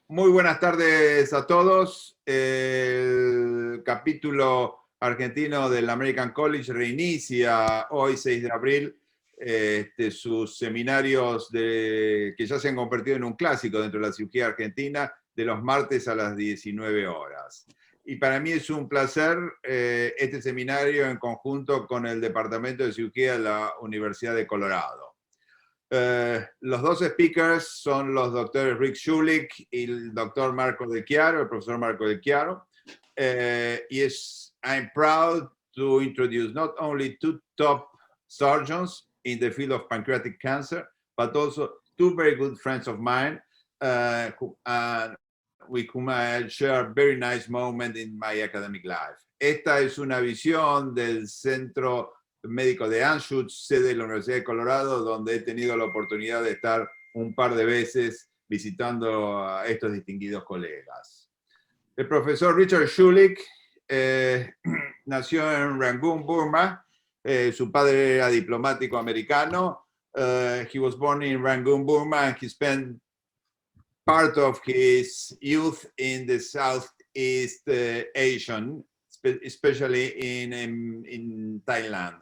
Muy buenas tardes a todos. El capítulo argentino del American College reinicia hoy, 6 de abril, sus seminarios que ya se han convertido en un clásico dentro de la cirugía argentina, de los martes a las 19 horas. Y para mí es un placer este seminario en conjunto con el Departamento de Cirugía de la Universidad de Colorado. Los dos speakers son los doctores Rick Schulich y el doctor Marco De Chiaro, el profesor Marco De Chiaro. I'm proud to introduce not only two top surgeons in the field of pancreatic cancer, but also two very good friends of mine with whom I share a very nice moment in my academic life. Esta es una visión del Centro Médico de Anschutz, sede de la Universidad de Colorado, donde he tenido la oportunidad de estar un par de veces visitando a estos distinguidos colegas. El profesor Richard Schulich nació en Rangoon, Burma. Su padre era diplomático americano. He was born in Rangoon, Burma, and he spent part of his youth in the Southeast Asian, especially in Thailand.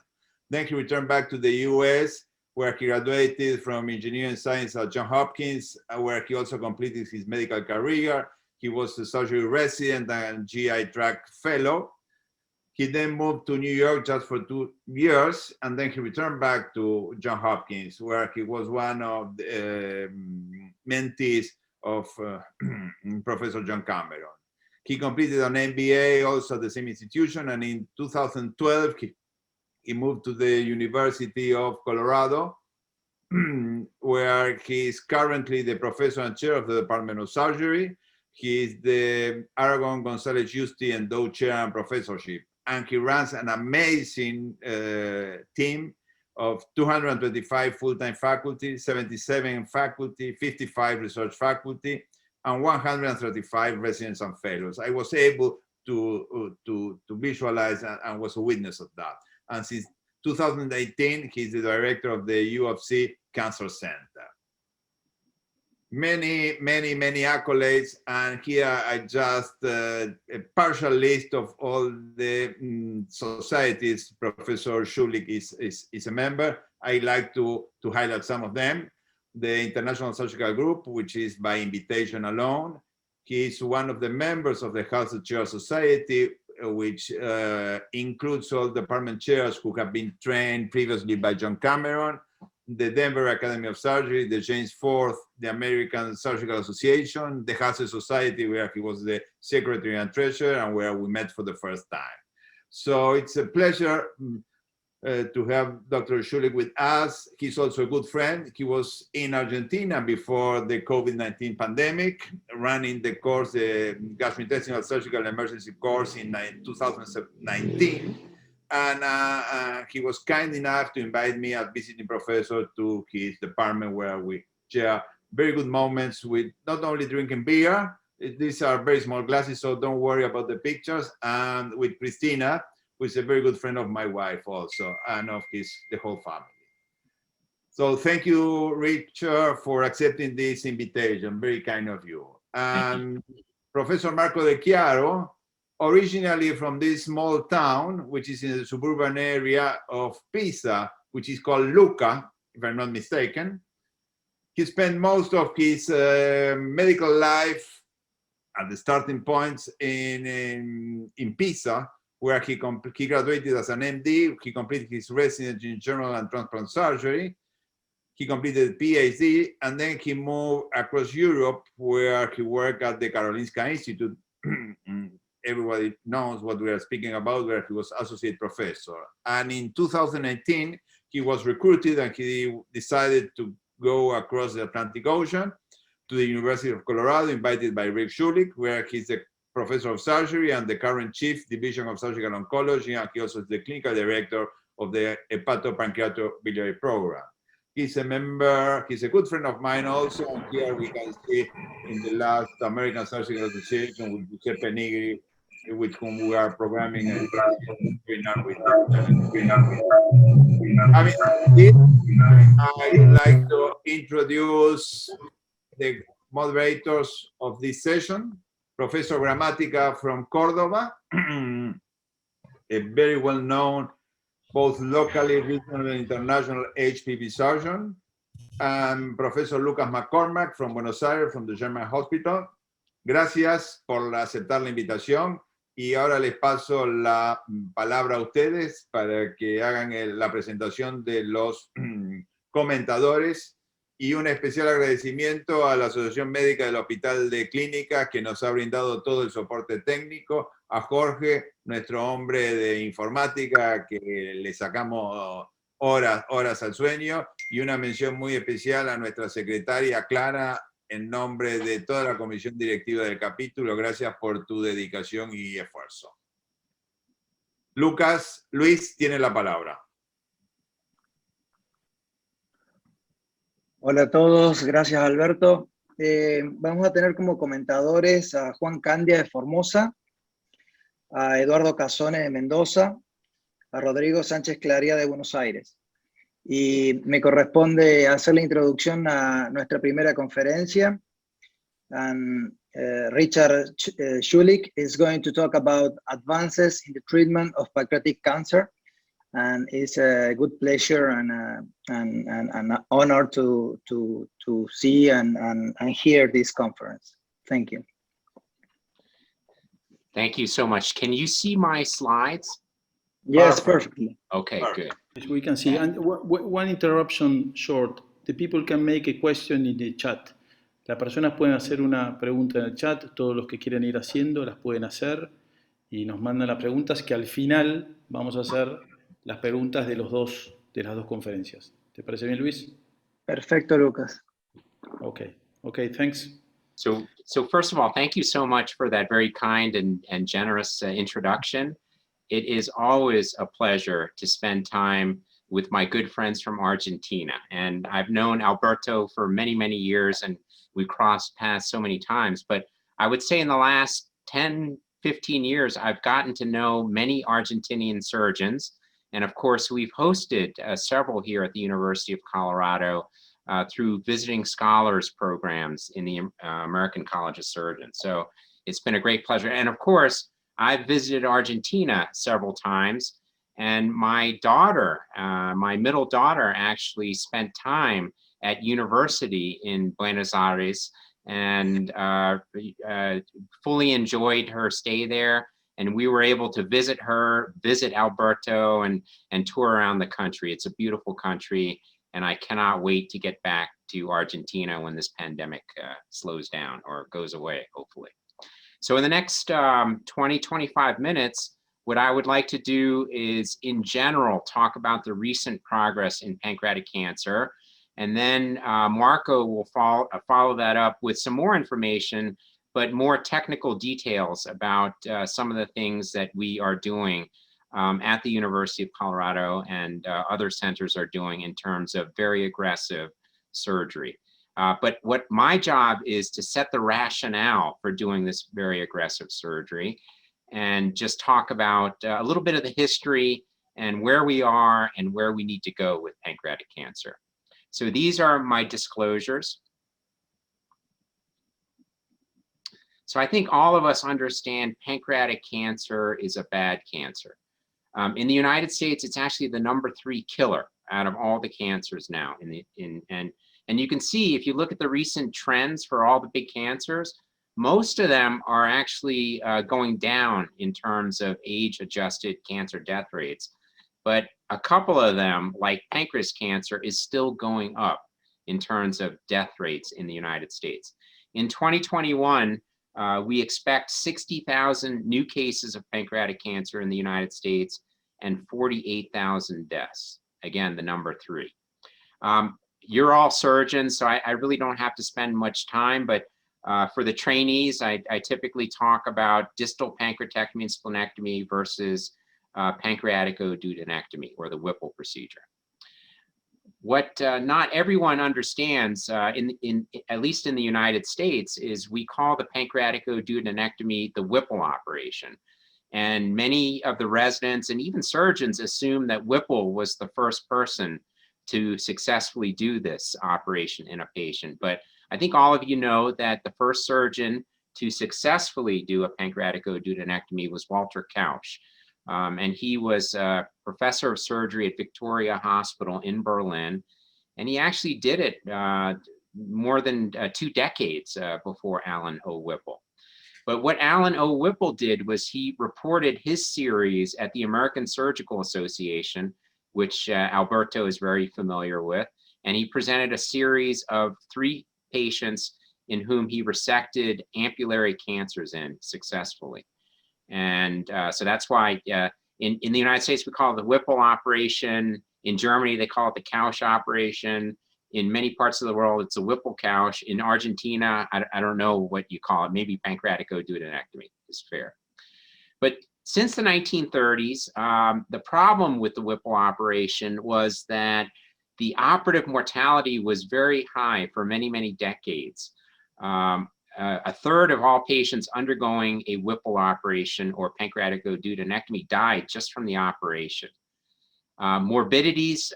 Then he returned back to the US, where he graduated from engineering science at Johns Hopkins, where he also completed his medical career. He was a surgery resident and GI tract fellow. He then moved to New York just for 2 years, and then he returned back to Johns Hopkins, where he was one of the mentees of Professor John Cameron. He completed an MBA also at the same institution, and in 2012, he moved to the University of Colorado, where he is currently the professor and chair of the Department of Surgery. He is the Aragon Gonzalez Justi Endowed Chair and Professorship, and he runs an amazing team of 225 full-time faculty, 77 faculty, 55 research faculty, and 135 residents and fellows. I was able to visualize and was a witness of that. And since 2018, he's the director of the U of C Cancer Center. Many accolades, and here I just a partial list of all the societies Professor Schulich is a member. I like to highlight some of them. The International Surgical Group, which is by invitation alone. He is one of the members of the Health Chair Society, which includes all department chairs who have been trained previously by John Cameron, the Denver Academy of Surgery, the James Ford, the American Surgical Association, the Hasse Society, where he was the secretary and treasurer, and where we met for the first time. So it's a pleasure to have Dr. Schulich with us. He's also a good friend. He was in Argentina before the COVID-19 pandemic, running the course, the gastrointestinal surgical emergency course in 2019. And he was kind enough to invite me as visiting professor to his department, where we share very good moments with not only drinking beer, these are very small glasses, so don't worry about the pictures, and with Christina, who is a very good friend of my wife also, and of the whole family. So thank you, Richard, for accepting this invitation. Very kind of you. And Professor Marco De Chiaro, originally from this small town, which is in the suburban area of Pisa, which is called Lucca, if I'm not mistaken. He spent most of his medical life at the starting points in Pisa, where he graduated as an MD. He completed his residency in general and transplant surgery. He completed a PhD, and then he moved across Europe, where he worked at the Karolinska Institute. Everybody knows what we are speaking about, where he was associate professor. And in 2018, he was recruited, and he decided to go across the Atlantic Ocean to the University of Colorado, invited by Rick Schulich, where he's the professor of surgery and the current chief division of surgical oncology, and he also is the clinical director of the hepatopancreatobiliary program. He's a member, he's a good friend of mine also, and here we can see in the last American Surgical Association with Giuseppe Nigri, with whom we are programming a webinar with. I would like to introduce the moderators of this session, Professor Gramatica from Córdoba, a very well-known both locally, regional, and international HPV surgeon, and Professor Lucas McCormack from Buenos Aires, from the German Hospital. Gracias por aceptar la invitación y ahora les paso la palabra a ustedes para que hagan la presentación de los comentadores y un especial agradecimiento a la Asociación Médica del Hospital de Clínicas que nos ha brindado todo el soporte técnico, a Jorge, nuestro hombre de informática que le sacamos horas al sueño, y una mención muy especial a nuestra secretaria Clara, en nombre de toda la comisión directiva del capítulo. Gracias por tu dedicación y esfuerzo. Luis tiene la palabra. Hola a todos, gracias Alberto. Vamos a tener como comentadores a Juan Candia de Formosa, a Eduardo Casone de Mendoza, a Rodrigo Sánchez Claría de Buenos Aires. Y me corresponde hacer la introducción a nuestra primera conferencia. And Richard Schulich is going to talk about advances in the treatment of pancreatic cancer. And it's a good pleasure and an honor to see and hear this conference. Thank you. Thank you so much. Can you see my slides? Yes, perfectly. Okay, good. Yes, we can see. And one interruption short. The people can make a question in the chat. Las personas pueden hacer una pregunta en el chat. Todos los que quieren ir haciendo las pueden hacer y nos mandan las preguntas que al final vamos a hacer las preguntas de las dos conferencias. ¿Te parece bien, Luis? Perfecto, Lucas. Okay, thanks. So first of all, thank you so much for that very kind and generous introduction. It is always a pleasure to spend time with my good friends from Argentina. And I've known Alberto for many, many years, and we crossed paths so many times. But I would say in the last 10, 15 years, I've gotten to know many Argentinian surgeons. And of course, we've hosted several here at the University of Colorado through visiting scholars programs in the American College of Surgeons. So it's been a great pleasure. And of course, I've visited Argentina several times, and my daughter, my middle daughter, actually spent time at university in Buenos Aires and fully enjoyed her stay there. And we were able to visit her, visit Alberto, and tour around the country. It's a beautiful country, and I cannot wait to get back to Argentina when this pandemic slows down or goes away, hopefully. So in the next 20, 25 minutes, what I would like to do is, in general, talk about the recent progress in pancreatic cancer. And then Marco will follow that up with some more information, but more technical details about some of the things that we are doing at the University of Colorado and other centers are doing in terms of very aggressive surgery. But what my job is to set the rationale for doing this very aggressive surgery and just talk about a little bit of the history and where we are and where we need to go with pancreatic cancer. So these are my disclosures. So I think all of us understand pancreatic cancer is a bad cancer. In the United States, it's actually the #3 killer out of all the cancers now. And you can see, if you look at the recent trends for all the big cancers, most of them are actually going down in terms of age-adjusted cancer death rates. But a couple of them, like pancreas cancer, is still going up in terms of death rates in the United States. In 2021, we expect 60,000 new cases of pancreatic cancer in the United States and 48,000 deaths. Again, the #3. You're all surgeons, so I really don't have to spend much time, but for the trainees, I typically talk about distal pancreatectomy and splenectomy versus pancreaticoduodenectomy, or the Whipple procedure. What not everyone understands, at least in the United States, is we call the pancreaticoduodenectomy the Whipple operation. And many of the residents and even surgeons assume that Whipple was the first person to successfully do this operation in a patient. But I think all of you know that the first surgeon to successfully do a pancreatic duodenectomy was Walter Kausch. And he was a professor of surgery at Victoria Hospital in Berlin. And he actually did it more than 2 decades before Alan O. Whipple. But what Alan O. Whipple did was he reported his series at the American Surgical Association, which Alberto is very familiar with. And he presented a series of 3 patients in whom he resected ampullary cancers in successfully. And so that's why in the United States, we call it the Whipple operation. In Germany, they call it the Kausch operation. In many parts of the world, it's a Whipple-Kausch. In Argentina, I don't know what you call it. Maybe pancreatic duodenectomy is fair. But since the 1930s, the problem with the Whipple operation was that the operative mortality was very high for many, many decades. A third of all patients undergoing a Whipple operation or pancreatic duodenectomy died just from the operation. Morbidities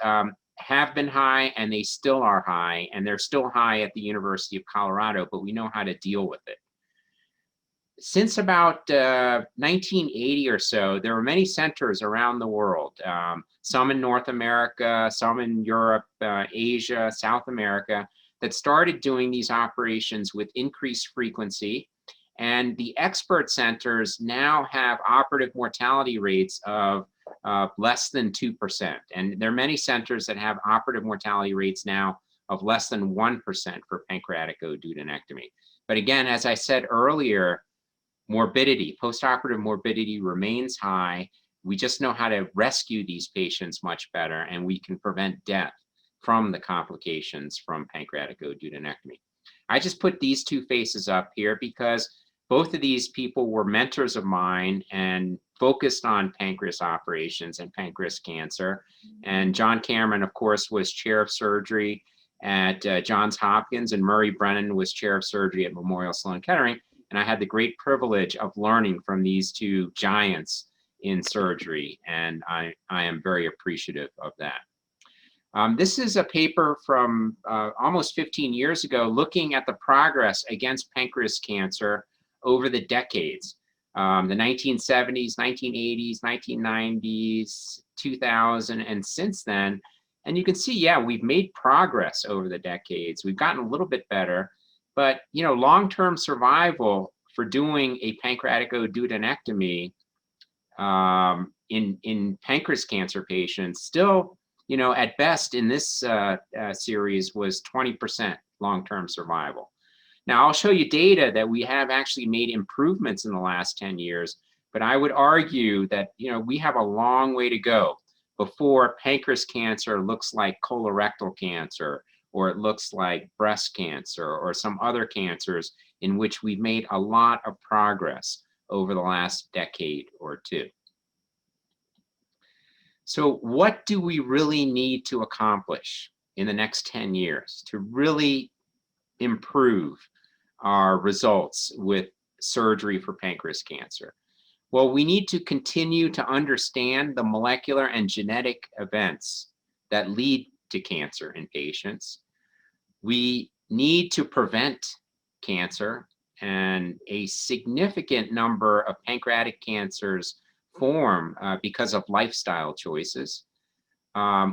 have been high, and they still are high, and they're still high at the University of Colorado, but we know how to deal with it. Since about 1980 or so, there were many centers around the world, some in North America, some in Europe, Asia, South America, that started doing these operations with increased frequency. And the expert centers now have operative mortality rates of less than 2%. And there are many centers that have operative mortality rates now of less than 1% for pancreatic duodenectomy. But again, as I said earlier, morbidity, postoperative morbidity remains high. We just know how to rescue these patients much better, and we can prevent death from the complications from pancreatic duodenectomy. I just put these 2 faces up here because both of these people were mentors of mine and focused on pancreas operations and pancreas cancer. And John Cameron, of course, was chair of surgery at Johns Hopkins, and Murray Brennan was chair of surgery at Memorial Sloan Kettering. And I had the great privilege of learning from these 2 giants in surgery, and I am very appreciative of that. This is a paper from almost 15 years ago looking at the progress against pancreas cancer over the decades, the 1970s, 1980s, 1990s, 2000, and since then. And you can see, yeah, we've made progress over the decades. We've gotten a little bit better, but you know, long-term survival for doing a pancreatic duodenectomy in pancreas cancer patients still, you know, at best in this series was 20% long-term survival. Now, I'll show you data that we have actually made improvements in the last 10 years, but I would argue that, you know, we have a long way to go before pancreas cancer looks like colorectal cancer, or it looks like breast cancer, or some other cancers in which we've made a lot of progress over the last decade or 2. So what do we really need to accomplish in the next 10 years to really improve our results with surgery for pancreas cancer? Well, we need to continue to understand the molecular and genetic events that lead to cancer in patients. We need to prevent cancer, and a significant number of pancreatic cancers form because of lifestyle choices.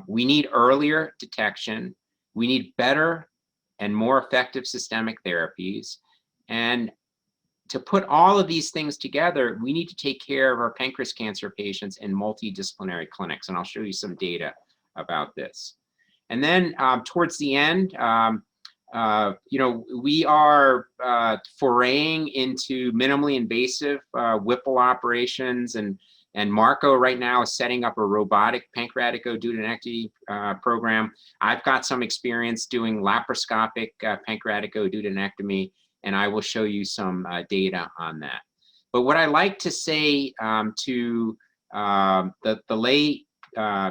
We need earlier detection. We need better and more effective systemic therapies. And to put all of these things together, we need to take care of our pancreas cancer patients in multidisciplinary clinics. And I'll show you some data about this. And then towards the end, you know, we are foraying into minimally invasive Whipple operations, and Marco right now is setting up a robotic pancreatic duodenectomy program. I've got some experience doing laparoscopic pancreatic duodenectomy, and I will show you some data on that. But what I like to say to the lay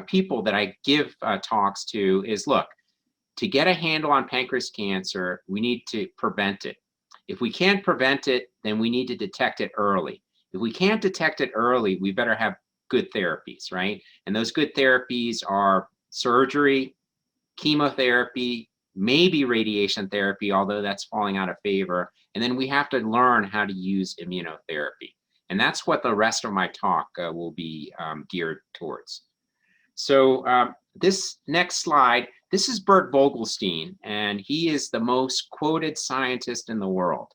people that I give talks to is, look, to get a handle on pancreas cancer, we need to prevent it. If we can't prevent it, then we need to detect it early. If we can't detect it early, we better have good therapies, right? And those good therapies are surgery, chemotherapy, maybe radiation therapy, although that's falling out of favor. And then we have to learn how to use immunotherapy. And that's what the rest of my talk will be geared towards. So this next slide, this is Bert Vogelstein, and he is the most quoted scientist in the world.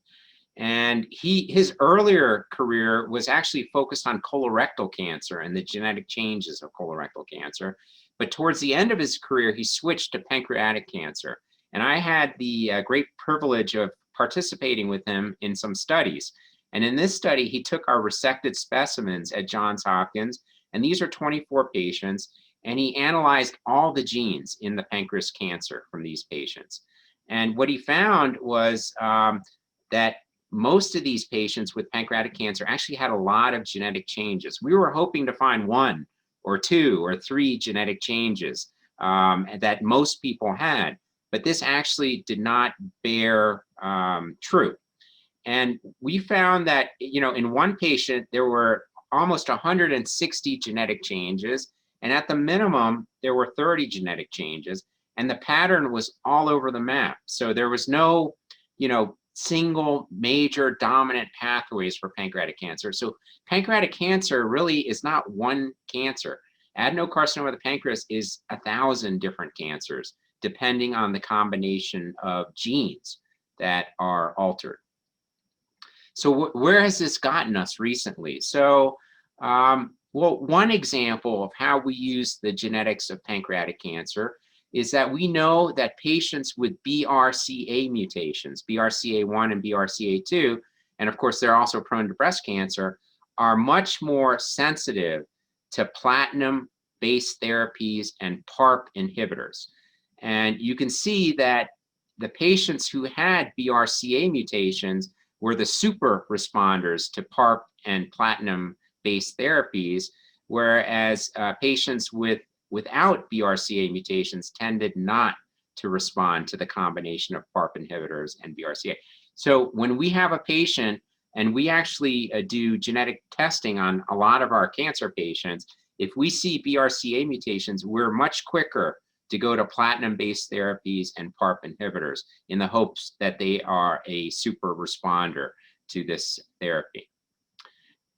And his earlier career was actually focused on colorectal cancer and the genetic changes of colorectal cancer. But towards the end of his career, he switched to pancreatic cancer. And I had the great privilege of participating with him in some studies. And in this study, he took our resected specimens at Johns Hopkins, and these are 24 patients, and he analyzed all the genes in the pancreas cancer from these patients. And what he found was that most of these patients with pancreatic cancer actually had a lot of genetic changes. We were hoping to find 1 or 2 or 3 genetic changes that most people had, but this actually did not bear true. And we found that, in one patient, there were almost 160 genetic changes, and at the minimum, there were 30 genetic changes, and the pattern was all over the map. So there was no, single major dominant pathways for pancreatic cancer. So pancreatic cancer really is not one cancer. Adenocarcinoma of the pancreas is 1,000 different cancers, depending on the combination of genes that are altered. So where has this gotten us recently? So, well, one example of how we use the genetics of pancreatic cancer is that we know that patients with BRCA mutations, BRCA1 and BRCA2, and of course they're also prone to breast cancer, are much more sensitive to platinum-based therapies and PARP inhibitors. And you can see that the patients who had BRCA mutations were the super responders to PARP and platinum-based therapies, whereas patients without BRCA mutations tended not to respond to the combination of PARP inhibitors and BRCA. So when we have a patient, and we actually do genetic testing on a lot of our cancer patients, if we see BRCA mutations, we're much quicker to go to platinum-based therapies and PARP inhibitors in the hopes that they are a super responder to this therapy.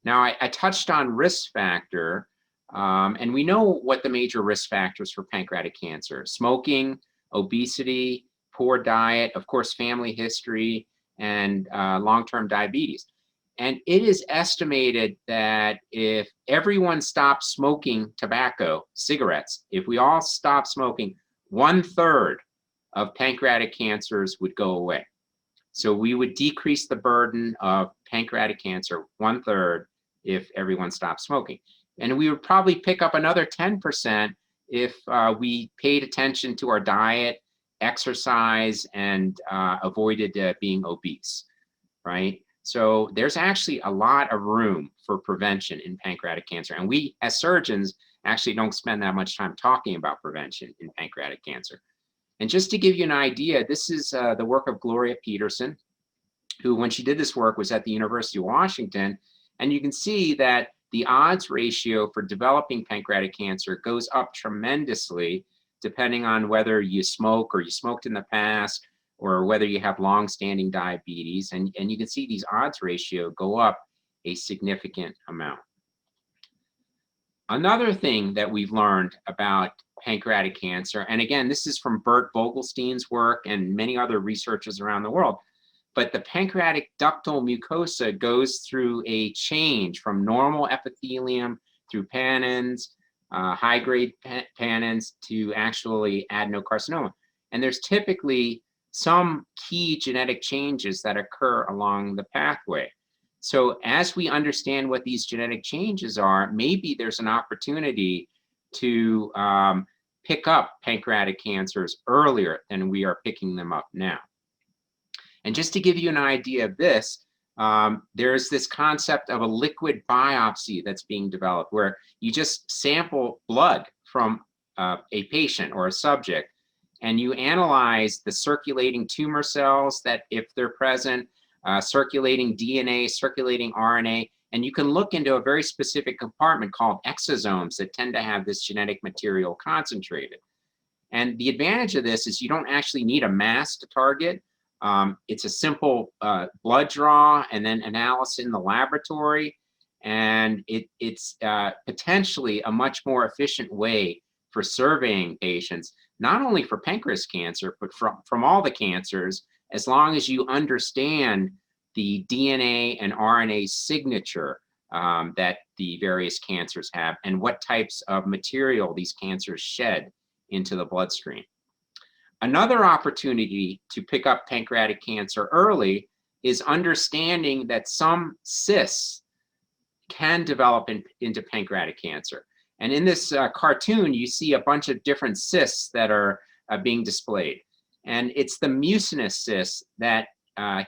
Now, I touched on risk factor, and we know what the major risk factors for pancreatic cancer: smoking, obesity, poor diet, of course, family history, and long-term diabetes. And it is estimated that if everyone stopped smoking tobacco, cigarettes, if we all stopped smoking, 1/3 of pancreatic cancers would go away. So we would decrease the burden of pancreatic cancer 1/3 if everyone stopped smoking. And we would probably pick up another 10% if we paid attention to our diet, exercise, and avoided being obese, right? So there's actually a lot of room for prevention in pancreatic cancer. And we, as surgeons, actually don't spend that much time talking about prevention in pancreatic cancer. And just to give you an idea, this is the work of Gloria Peterson, who, when she did this work, was at the University of Washington. And you can see that the odds ratio for developing pancreatic cancer goes up tremendously, depending on whether you smoke or you smoked in the past, or whether you have long-standing diabetes. And you can see these odds ratio go up a significant amount. Another thing that we've learned about pancreatic cancer, and again, this is from Bert Vogelstein's work and many other researchers around the world, but the pancreatic ductal mucosa goes through a change from normal epithelium through pannins, high-grade pannins, to actually adenocarcinoma. And there's typically some key genetic changes that occur along the pathway. So as we understand what these genetic changes are, maybe there's an opportunity to pick up pancreatic cancers earlier than we are picking them up now. And just to give you an idea of this, there's this concept of a liquid biopsy that's being developed, where you just sample blood from a patient or a subject, and you analyze the circulating tumor cells that, if they're present, circulating DNA, circulating RNA, and you can look into a very specific compartment called exosomes that tend to have this genetic material concentrated. And the advantage of this is you don't actually need a mass to target. It's a simple blood draw and then analysis in the laboratory. And it's potentially a much more efficient way for surveying patients, not only for pancreas cancer, but from all the cancers, as long as you understand the DNA and RNA signature that the various cancers have and what types of material these cancers shed into the bloodstream. Another opportunity to pick up pancreatic cancer early is understanding that some cysts can develop into pancreatic cancer. And in this cartoon, you see a bunch of different cysts that are being displayed. And it's the mucinous cysts that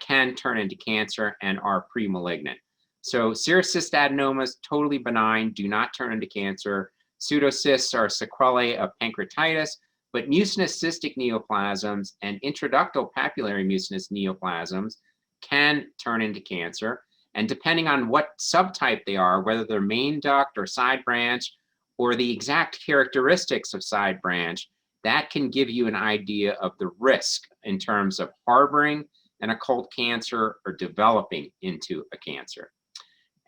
can turn into cancer and are pre-malignant. So serous cyst adenomas, totally benign, do not turn into cancer. Pseudocysts are sequelae of pancreatitis, but mucinous cystic neoplasms and intraductal papillary mucinous neoplasms can turn into cancer. And depending on what subtype they are, whether they're main duct or side branch, or the exact characteristics of side branch, that can give you an idea of the risk in terms of harboring an occult cancer or developing into a cancer.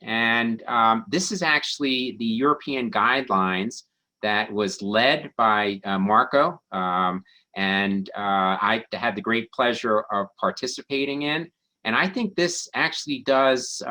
And this is actually the European guidelines that was led by Marco, and I had the great pleasure of participating in. And I think this actually does,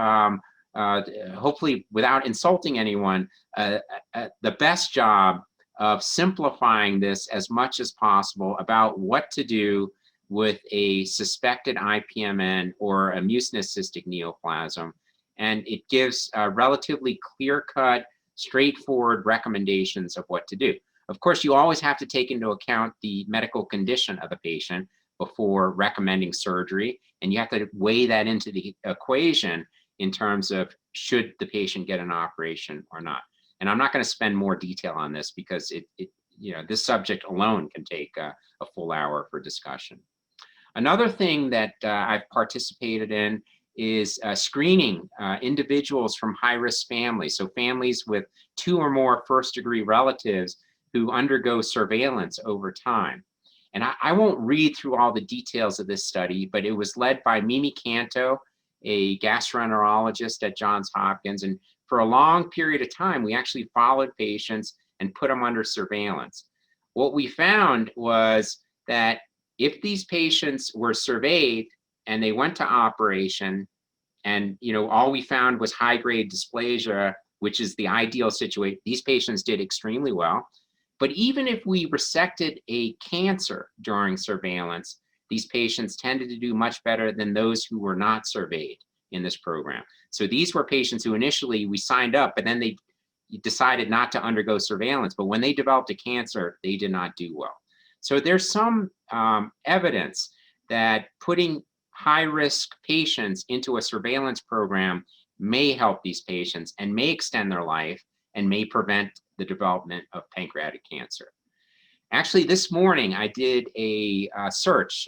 hopefully without insulting anyone, the best job of simplifying this as much as possible about what to do with a suspected IPMN or a mucinous cystic neoplasm. And it gives relatively clear-cut, straightforward recommendations of what to do. Of course, you always have to take into account the medical condition of the patient before recommending surgery, and you have to weigh that into the equation in terms of should the patient get an operation or not. And I'm not going to spend more detail on this because this subject alone can take a full hour for discussion. Another thing that I've participated in is screening individuals from high-risk families, so families with 2 or more first-degree relatives who undergo surveillance over time. And I won't read through all the details of this study, but it was led by Mimi Canto, a gastroenterologist at Johns Hopkins. And for a long period of time, we actually followed patients and put them under surveillance. What we found was that if these patients were surveyed and they went to operation, and all we found was high-grade dysplasia, which is the ideal situation, these patients did extremely well. But even if we resected a cancer during surveillance, these patients tended to do much better than those who were not surveyed in this program. So these were patients who initially we signed up, but then they decided not to undergo surveillance. But when they developed a cancer, they did not do well. So there's some evidence that putting high-risk patients into a surveillance program may help these patients and may extend their life and may prevent the development of pancreatic cancer. Actually, this morning I did a search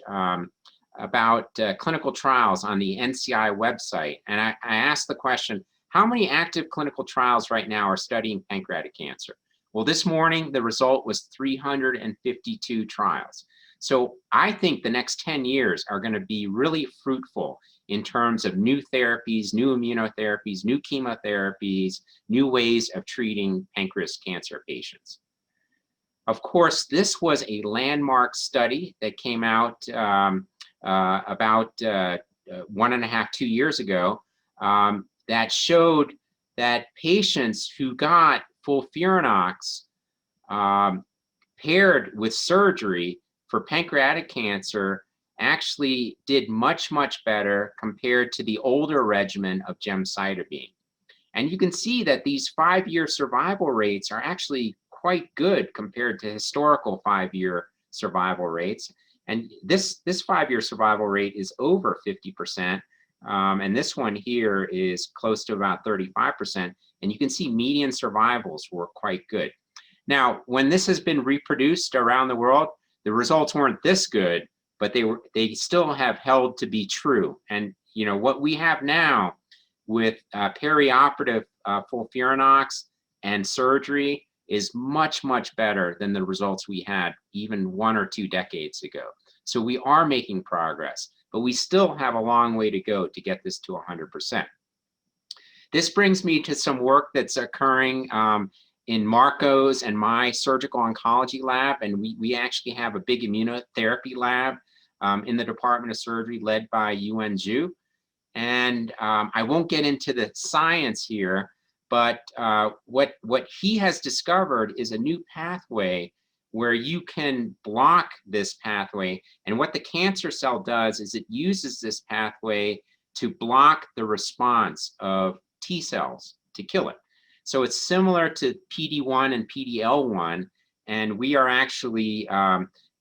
about clinical trials on the NCI website, and I asked the question, how many active clinical trials right now are studying pancreatic cancer? Well, this morning the result was 352 trials. So I think the next 10 years are going to be really fruitful in terms of new therapies, new immunotherapies, new chemotherapies, new ways of treating pancreas cancer patients. Of course, this was a landmark study that came out about 1.5 to 2 years ago that showed that patients who got FOLFIRINOX paired with surgery for pancreatic cancer actually did much, much better compared to the older regimen of gemcitabine. And you can see that these 5-year survival rates are actually quite good compared to historical 5-year survival rates. And this 5-year survival rate is over 50%. And this one here is close to about 35%. And you can see median survivals were quite good. Now, when this has been reproduced around the world, the results weren't this good, but they still have held to be true. And what we have now with perioperative FOLFIRINOX and surgery is much, much better than the results we had even 1 or 2 decades ago. So we are making progress, but we still have a long way to go to get this to 100%. This brings me to some work that's occurring in Marco's and my surgical oncology lab, and we actually have a big immunotherapy lab in the Department of Surgery led by Yuan Zhu. And I won't get into the science here, but what he has discovered is a new pathway where you can block this pathway. And what the cancer cell does is it uses this pathway to block the response of T cells to kill it. So it's similar to PD-1 and PD-L1, and we are actually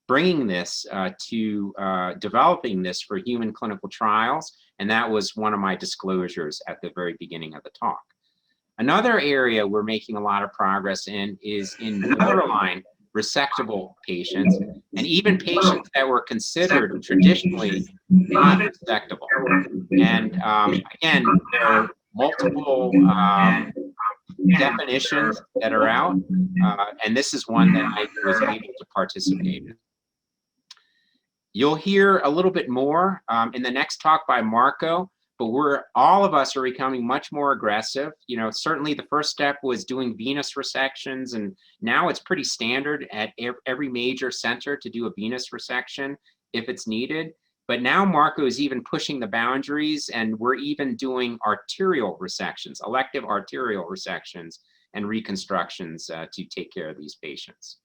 bringing this to developing this for human clinical trials, and that was one of my disclosures at the very beginning of the talk. Another area we're making a lot of progress in is in borderline resectable patients, and even patients that were considered traditionally not resectable. And again, there are multiple definitions that are out, and this is one that I was able to participate in. You'll hear a little bit more in the next talk by Marco, but all of us are becoming much more aggressive. You know, certainly the first step was doing venous resections, and now it's pretty standard at every major center to do a venous resection if it's needed. But now Marco is even pushing the boundaries, and we're even doing arterial resections, elective arterial resections and reconstructions to take care of these patients.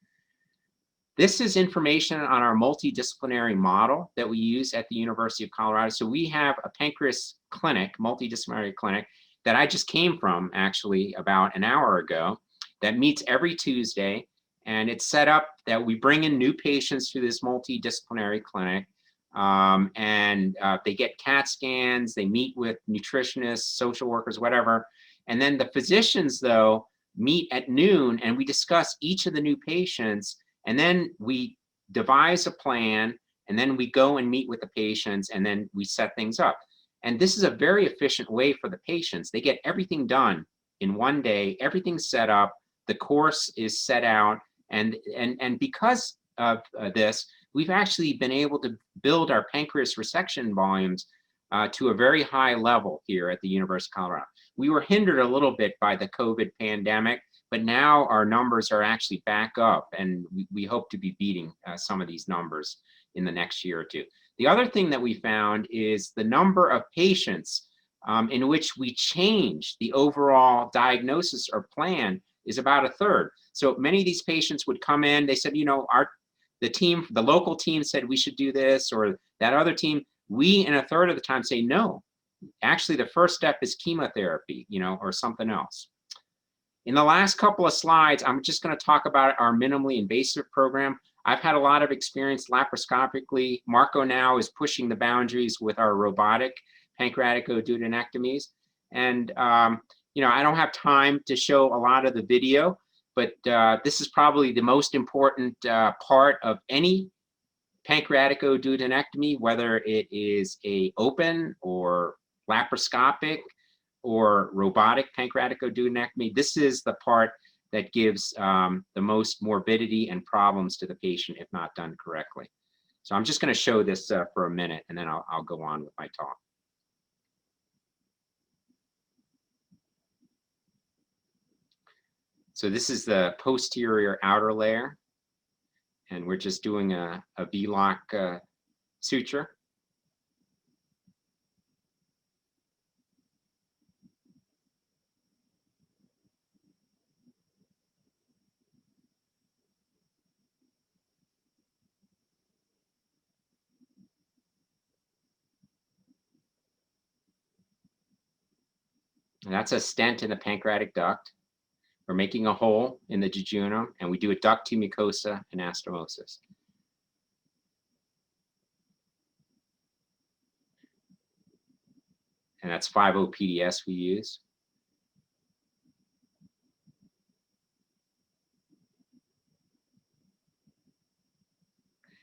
This is information on our multidisciplinary model that we use at the University of Colorado. So we have a pancreas clinic, multidisciplinary clinic, that I just came from actually about an hour ago, that meets every Tuesday. And it's set up that we bring in new patients to this multidisciplinary clinic. They get CAT scans, they meet with nutritionists, social workers, whatever. And then the physicians, though, meet at noon, and we discuss each of the new patients. And then we devise a plan, and then we go and meet with the patients, and then we set things up. And this is a very efficient way for the patients. They get everything done in one day, everything's set up, the course is set out, and because of this, we've actually been able to build our pancreas resection volumes to a very high level here at the University of Colorado. We were hindered a little bit by the COVID pandemic, but now our numbers are actually back up, and we hope to be beating some of these numbers in the next year or two. The other thing that we found is the number of patients in which we change the overall diagnosis or plan is about 1/3. So many of these patients would come in, they said, you know, the local team said we should do this, or that other team. We, in 1/3 of the time, say no. Actually, the first step is chemotherapy, you know, or something else. In the last couple of slides, I'm just going to talk about our minimally invasive program. I've had a lot of experience laparoscopically. Marco now is pushing the boundaries with our robotic pancreatic duodenectomies. And, you know, I don't have time to show a lot of the video, but this is probably the most important part of any pancreatic duodenectomy, whether it is a open or laparoscopic or robotic pancreatic duodenectomy. This is the part that gives the most morbidity and problems to the patient if not done correctly. So I'm just going to show this for a minute, and then I'll go on with my talk. So this is the posterior outer layer, and we're just doing a V-lock suture. And that's a stent in the pancreatic duct. We're making a hole in the jejunum, and we do a duct to mucosa anastomosis. And that's 5-OPDS we use.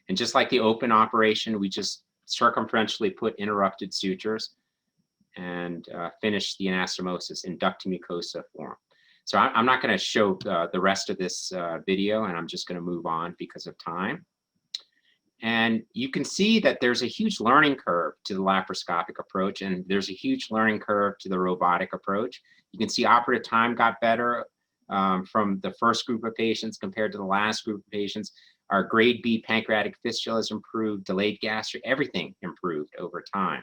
And just like the open operation, we just circumferentially put interrupted sutures and finish the anastomosis in duct to mucosa form. So I'm not going to show the rest of this video, and I'm just going to move on because of time. And you can see that there's a huge learning curve to the laparoscopic approach, and there's a huge learning curve to the robotic approach. You can see operative time got better from the first group of patients compared to the last group of patients. Our grade B pancreatic fistulas improved, delayed gastric, everything improved over time.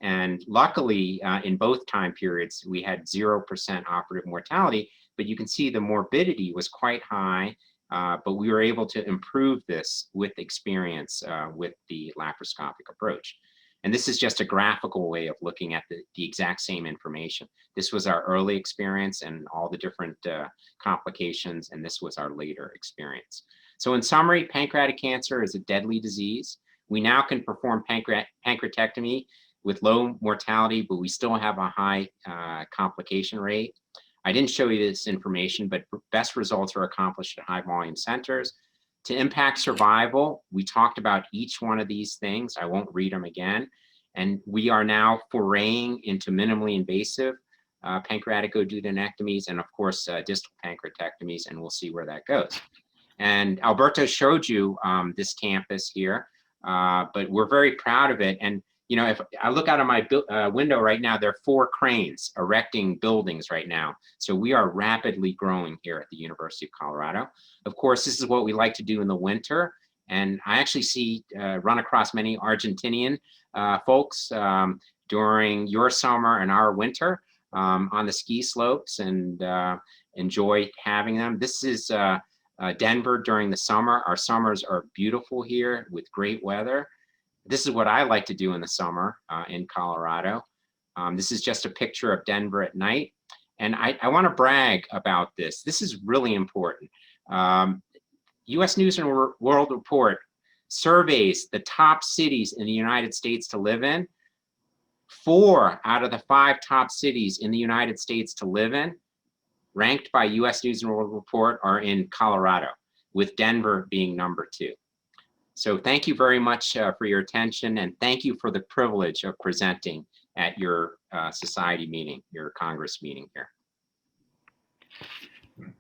And luckily, in both time periods, we had 0% operative mortality, but you can see the morbidity was quite high, but we were able to improve this with experience with the laparoscopic approach. And this is just a graphical way of looking at the exact same information. This was our early experience and all the different complications, and this was our later experience. So in summary, pancreatic cancer is a deadly disease. We now can perform pancreatectomy with low mortality, but we still have a high complication rate. I didn't show you this information, but best results are accomplished at high volume centers. To impact survival, we talked about each one of these things. I won't read them again. And we are now foraying into minimally invasive pancreatic duodenectomies and of course distal pancreatectomies, and we'll see where that goes. And Alberto showed you this campus here, but we're very proud of it. And you know, if I look out of my window right now, there are 4 cranes erecting buildings right now. So we are rapidly growing here at the University of Colorado. Of course, this is what we like to do in the winter. And I actually run across many Argentinian folks during your summer and our winter on the ski slopes, and enjoy having them. This is Denver during the summer. Our summers are beautiful here with great weather. This is what I like to do in the summer in Colorado. This is just a picture of Denver at night. And I want to brag about this. This is really important. US News and World Report surveys the top cities in the United States to live in. 4 out of the 5 top cities in the United States to live in, ranked by US News and World Report, are in Colorado, with Denver being number 2. So thank you very much for your attention, and thank you for the privilege of presenting at your society meeting, your Congress meeting here.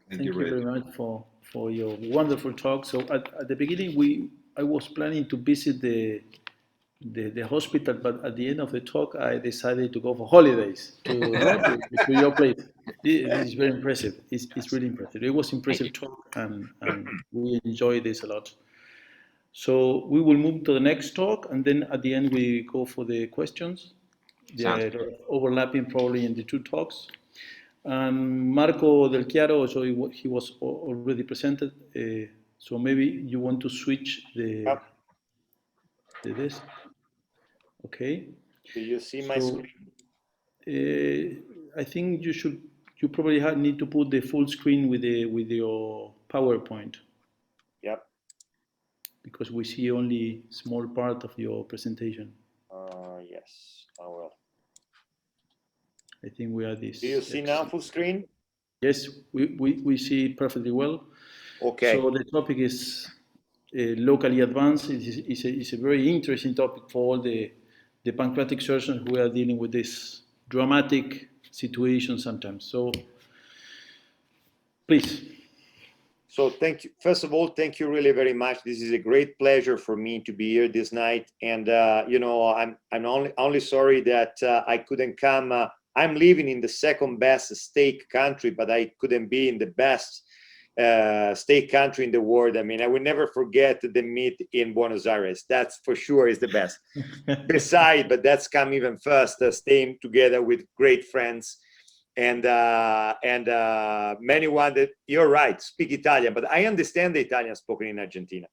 Thank you very much for your wonderful talk. So at the beginning, I was planning to visit the hospital, but at the end of the talk, I decided to go for holidays to your place. This is very impressive. It's really impressive. It was impressive talk, and we enjoyed this a lot. So we will move to the next talk, and then at the end we go for the questions. They're overlapping probably in the 2 talks. And Marco Del Chiaro, so he was already presented. So maybe you want to switch the this. Okay. Do you see my screen? I think you probably need to put the full screen with your PowerPoint. Yep. Because we see only a small part of your presentation. Yes, I will. I think we are this. Do you see now full screen? Yes, we see it perfectly well. Okay. So the topic is locally advanced. It's a very interesting topic for all the pancreatic surgeons who are dealing with this dramatic situation sometimes. So please. So thank you. First of all, thank you really very much. This is a great pleasure for me to be here this night. And you know, I'm only sorry that I couldn't come. I'm living in the second best steak country, but I couldn't be in the best steak country in the world. I mean, I will never forget the meat in Buenos Aires. That's for sure is the best. Besides, but that's come even first, staying together with great friends. And many one that, you're right, speak Italian, but I understand the Italian spoken in Argentina.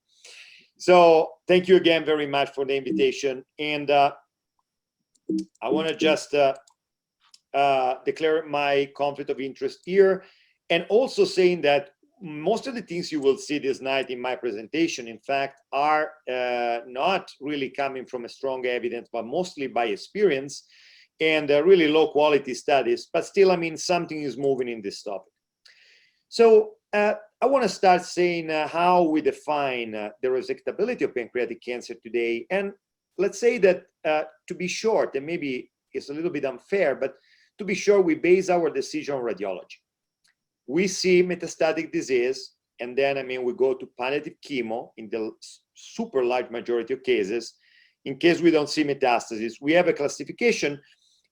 So thank you again very much for the invitation. And I want to just declare my conflict of interest here, and also saying that most of the things you will see this night in my presentation, in fact, are not really coming from a strong evidence, but mostly by experience and really low quality studies. But still, I mean, something is moving in this topic. So I want to start saying how we define the resectability of pancreatic cancer today. And let's say that to be short, and maybe it's a little bit unfair, but to be sure, we base our decision on radiology. we see metastatic disease, and then, we go to palliative chemo in the super large majority of cases. In case we don't see metastasis, we have a classification.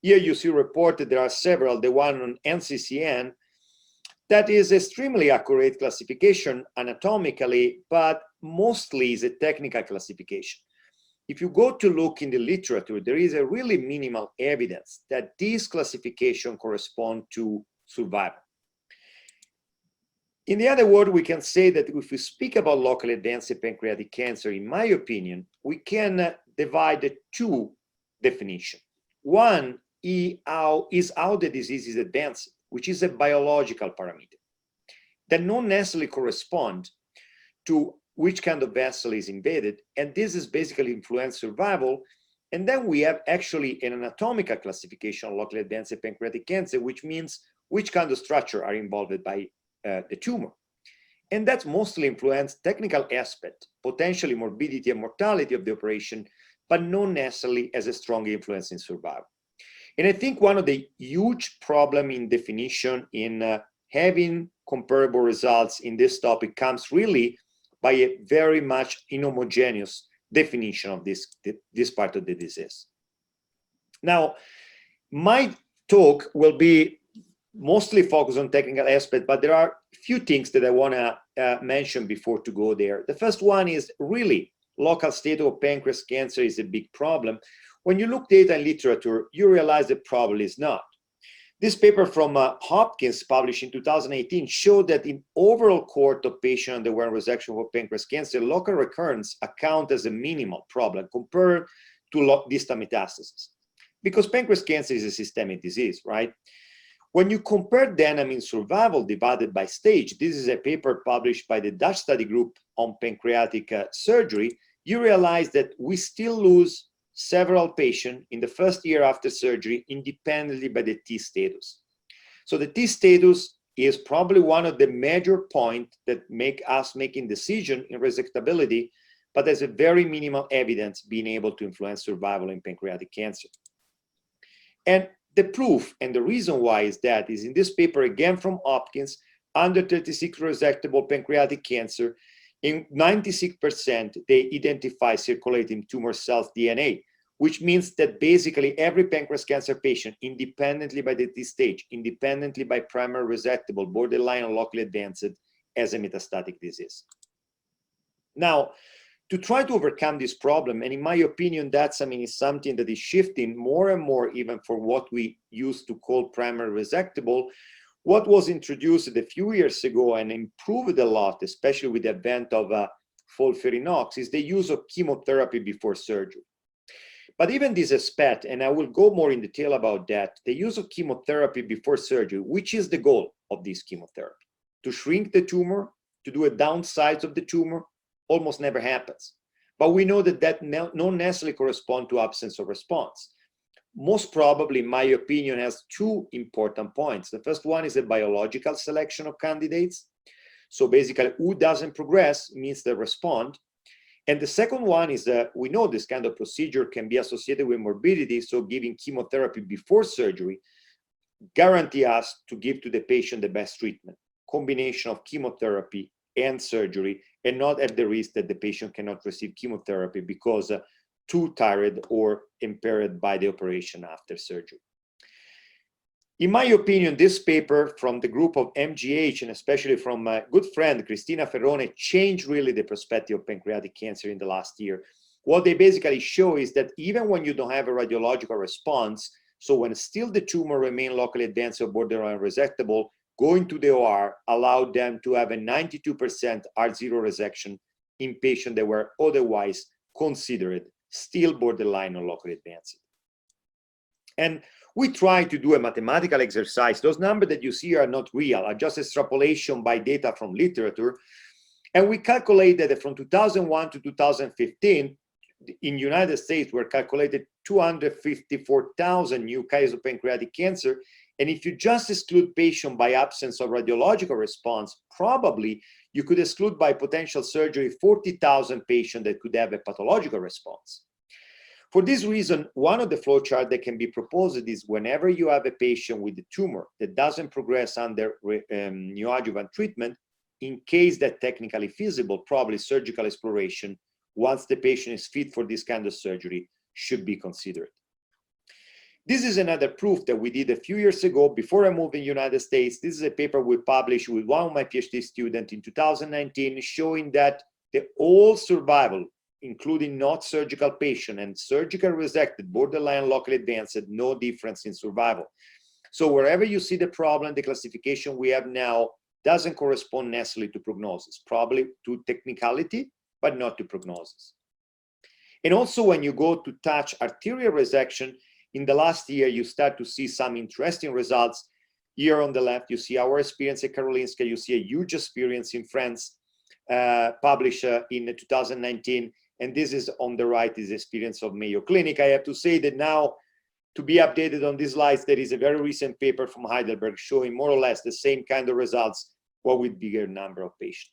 Here you see reported there are several, the one on NCCN, that is extremely accurate classification anatomically, but mostly is a technical classification. If you go to look in the literature, there is a really minimal evidence that this classification corresponds to survival. In the other word, we can say that if we speak about locally advanced pancreatic cancer, in my opinion, we can divide the two definitions. One is how the disease is advanced, which is a biological parameter that not necessarily correspond to which kind of vessel is invaded, and this is basically influence survival. And then we have actually an anatomical classification of locally advanced pancreatic cancer, which means which kind of structure are involved by the tumor. And that's mostly influenced technical aspect, potentially morbidity and mortality of the operation, but not necessarily as a strong influence in survival. And I think one of the huge problem in definition in having comparable results in this topic comes really by a very much inhomogeneous definition of this part of the disease. Now, my talk will be mostly focused on technical aspect, but there are a few things that I want to mention before to go there. The first one is really local state of pancreas cancer is a big problem. When you look data in literature, you realize that probably is not. This paper from Hopkins published in 2018 showed that in overall cohort of patients undergoing resection for pancreas cancer, local recurrence account as a minimal problem compared to distal metastasis. Because pancreas cancer is a systemic disease, right? When you compare then, survival divided by stage, this is a paper published by the Dutch study group on pancreatic surgery, you realize that we still lose several patients in the first year after surgery independently by the T status. So the T status is probably one of the major points that make us making decision in resectability, but there's a very minimal evidence being able to influence survival in pancreatic cancer. And the proof and the reason why is that is in this paper, again from Hopkins, under 36 resectable pancreatic cancer, in 96%, they identify circulating tumor cells DNA, which means that basically every pancreas cancer patient, independently by the T stage, independently by primary resectable, borderline or locally advanced, as a metastatic disease. Now, to try to overcome this problem, and in my opinion, that's is something that is shifting more and more even for what we used to call primary resectable. What was introduced a few years ago and improved a lot, especially with the advent of FOLFIRINOX, is the use of chemotherapy before surgery. But even this aspect, and I will go more in detail about that, the use of chemotherapy before surgery, which is the goal of this chemotherapy, to shrink the tumor, to do a downsize of the tumor, almost never happens. But we know that that not necessarily corresponds to absence of response. Most probably, in my opinion, has two important points. The first one is a biological selection of candidates. So basically, who doesn't progress means they respond. And the second one is that we know this kind of procedure can be associated with morbidity, so giving chemotherapy before surgery guarantee us to give to the patient the best treatment, combination of chemotherapy and surgery, and not at the risk that the patient cannot receive chemotherapy because too tired or impaired by the operation after surgery. In my opinion, this paper from the group of MGH and especially from my good friend Cristina Ferrone changed really the perspective of pancreatic cancer in the last year. What they basically show is that even when you don't have a radiological response, so when still the tumor remains locally advanced or borderline resectable, going to the OR allowed them to have a 92% R0 resection in patients that were otherwise considered still borderline or locally advanced. And we try to do a mathematical exercise. Those numbers that you see are not real, are just extrapolation by data from literature. And we calculate that from 2001 to 2015, in United States, were calculated 254,000 new cases of pancreatic cancer. And if you just exclude patient by absence of radiological response, probably you could exclude by potential surgery 40,000 patients that could have a pathological response. For this reason, one of the flowchart that can be proposed is whenever you have a patient with a tumor that doesn't progress under neoadjuvant treatment, in case that technically feasible, probably surgical exploration, once the patient is fit for this kind of surgery, should be considered. This is another proof that we did a few years ago before I moved in the United States. This is a paper we published with one of my PhD students in 2019, showing that the all survival, including not surgical patient and surgical resected, borderline locally advanced, had no difference in survival. So wherever you see the problem, the classification we have now doesn't correspond necessarily to prognosis, probably to technicality, but not to prognosis. And also when you go to touch arterial resection, in the last year, you start to see some interesting results. Here on the left, you see our experience at Karolinska. You see a huge experience in France, published in 2019. And this is on the right, is experience of Mayo Clinic. I have to say that now, to be updated on these slides, there is a very recent paper from Heidelberg showing more or less the same kind of results, but with bigger number of patients.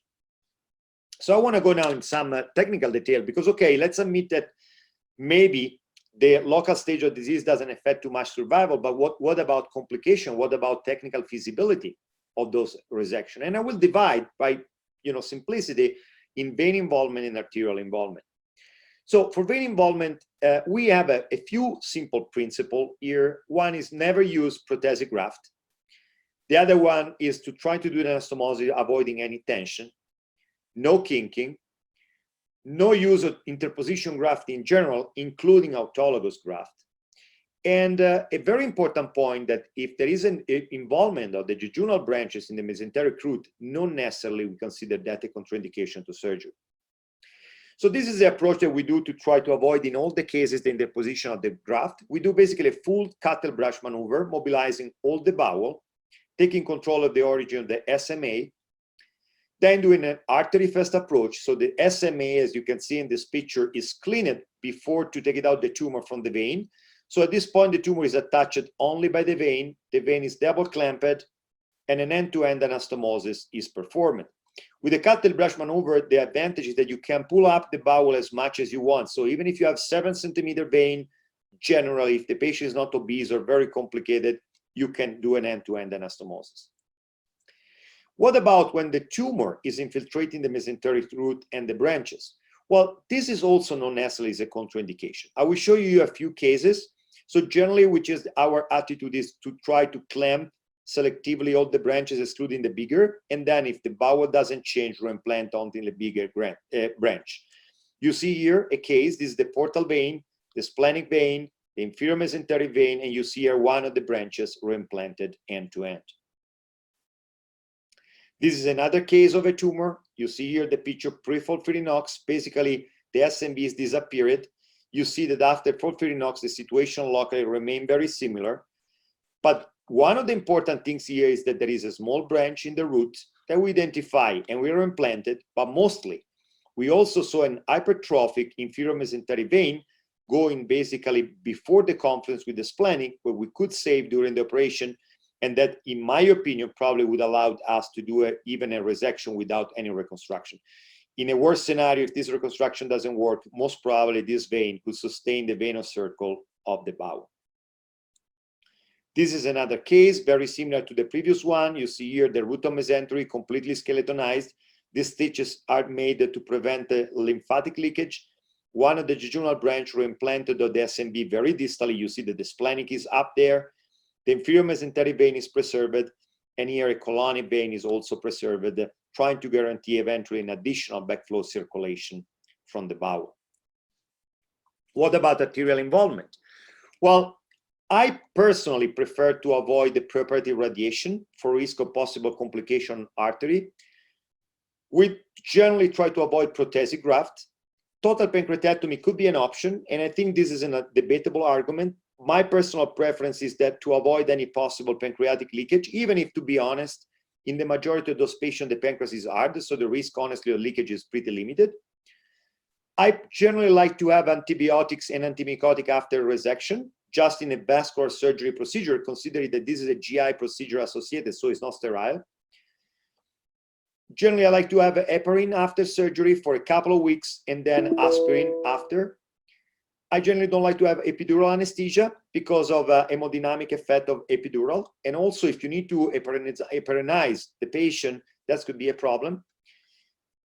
So I want to go now in some technical detail because, okay, let's admit that maybe the local stage of disease doesn't affect too much survival, but what about complication? What about technical feasibility of those resection? And I will divide by, simplicity in vein involvement and arterial involvement. So for vein involvement, we have a few simple principles here. One is never use prothetic graft. The other one is to try to do the anastomosis, avoiding any tension, no kinking, no use of interposition graft in general, including autologous graft. And a very important point that if there is an involvement of the jejunal branches in the mesenteric root, not necessarily we consider that a contraindication to surgery. So this is the approach that we do to try to avoid in all the cases the interposition of the graft. We do basically a full cuttle brush maneuver, mobilizing all the bowel, taking control of the origin of the SMA, then doing an artery first approach. So the SMA, as you can see in this picture, is cleaned before to take it out the tumor from the vein. So at this point, the tumor is attached only by the vein is double clamped, and an end-to-end anastomosis is performed. With the cuttle brush maneuver, the advantage is that you can pull up the bowel as much as you want. So even if you have 7-centimeter vein, generally, if the patient is not obese or very complicated, you can do an end-to-end anastomosis. What about when the tumor is infiltrating the mesenteric root and the branches? Well, this is also not necessarily as a contraindication. I will show you a few cases. So generally, which is our attitude is to try to clamp selectively all the branches, excluding the bigger, and then if the bowel doesn't change, reimplant onto the bigger branch. You see here a case, this is the portal vein, the splenic vein, the inferior mesenteric vein, and you see here one of the branches reimplanted end to end. This is another case of a tumor. You see here the picture pre-FOLFIRINOX. Basically, the SMB is disappeared. You see that after FOLFIRINOX, the situation locally remained very similar. But one of the important things here is that there is a small branch in the root that we identify and we reimplanted, but mostly we also saw an hypertrophic inferior mesenteric vein going basically before the confluence with the splenic, where we could save during the operation. And that, in my opinion, probably would allow us to do even a resection without any reconstruction. In a worst scenario, if this reconstruction doesn't work, most probably this vein could sustain the venous circle of the bowel. This is another case, very similar to the previous one. You see here the root of mesentery completely skeletonized. These stitches are made to prevent the lymphatic leakage. One of the jejunal branch reimplanted of the SMB very distally. You see that the splenic is up there. The inferior mesenteric vein is preserved, and here a colonic vein is also preserved, trying to guarantee eventually an additional backflow circulation from the bowel. What about arterial involvement? Well, I personally prefer to avoid the preoperative radiation for risk of possible complication on artery. We generally try to avoid prothetic graft. Total pancreatectomy could be an option, and I think this is a debatable argument. My personal preference is that to avoid any possible pancreatic leakage, even if, to be honest, in the majority of those patients, the pancreas is hard, so the risk, honestly, of leakage is pretty limited. I generally like to have antibiotics and antimicotic after resection, just in a vascular surgery procedure, considering that this is a GI procedure associated, so it's not sterile. Generally, I like to have heparin after surgery for a couple of weeks and then aspirin after. I generally don't like to have epidural anesthesia because of hemodynamic effect of epidural. And also if you need to heparinize the patient, that could be a problem.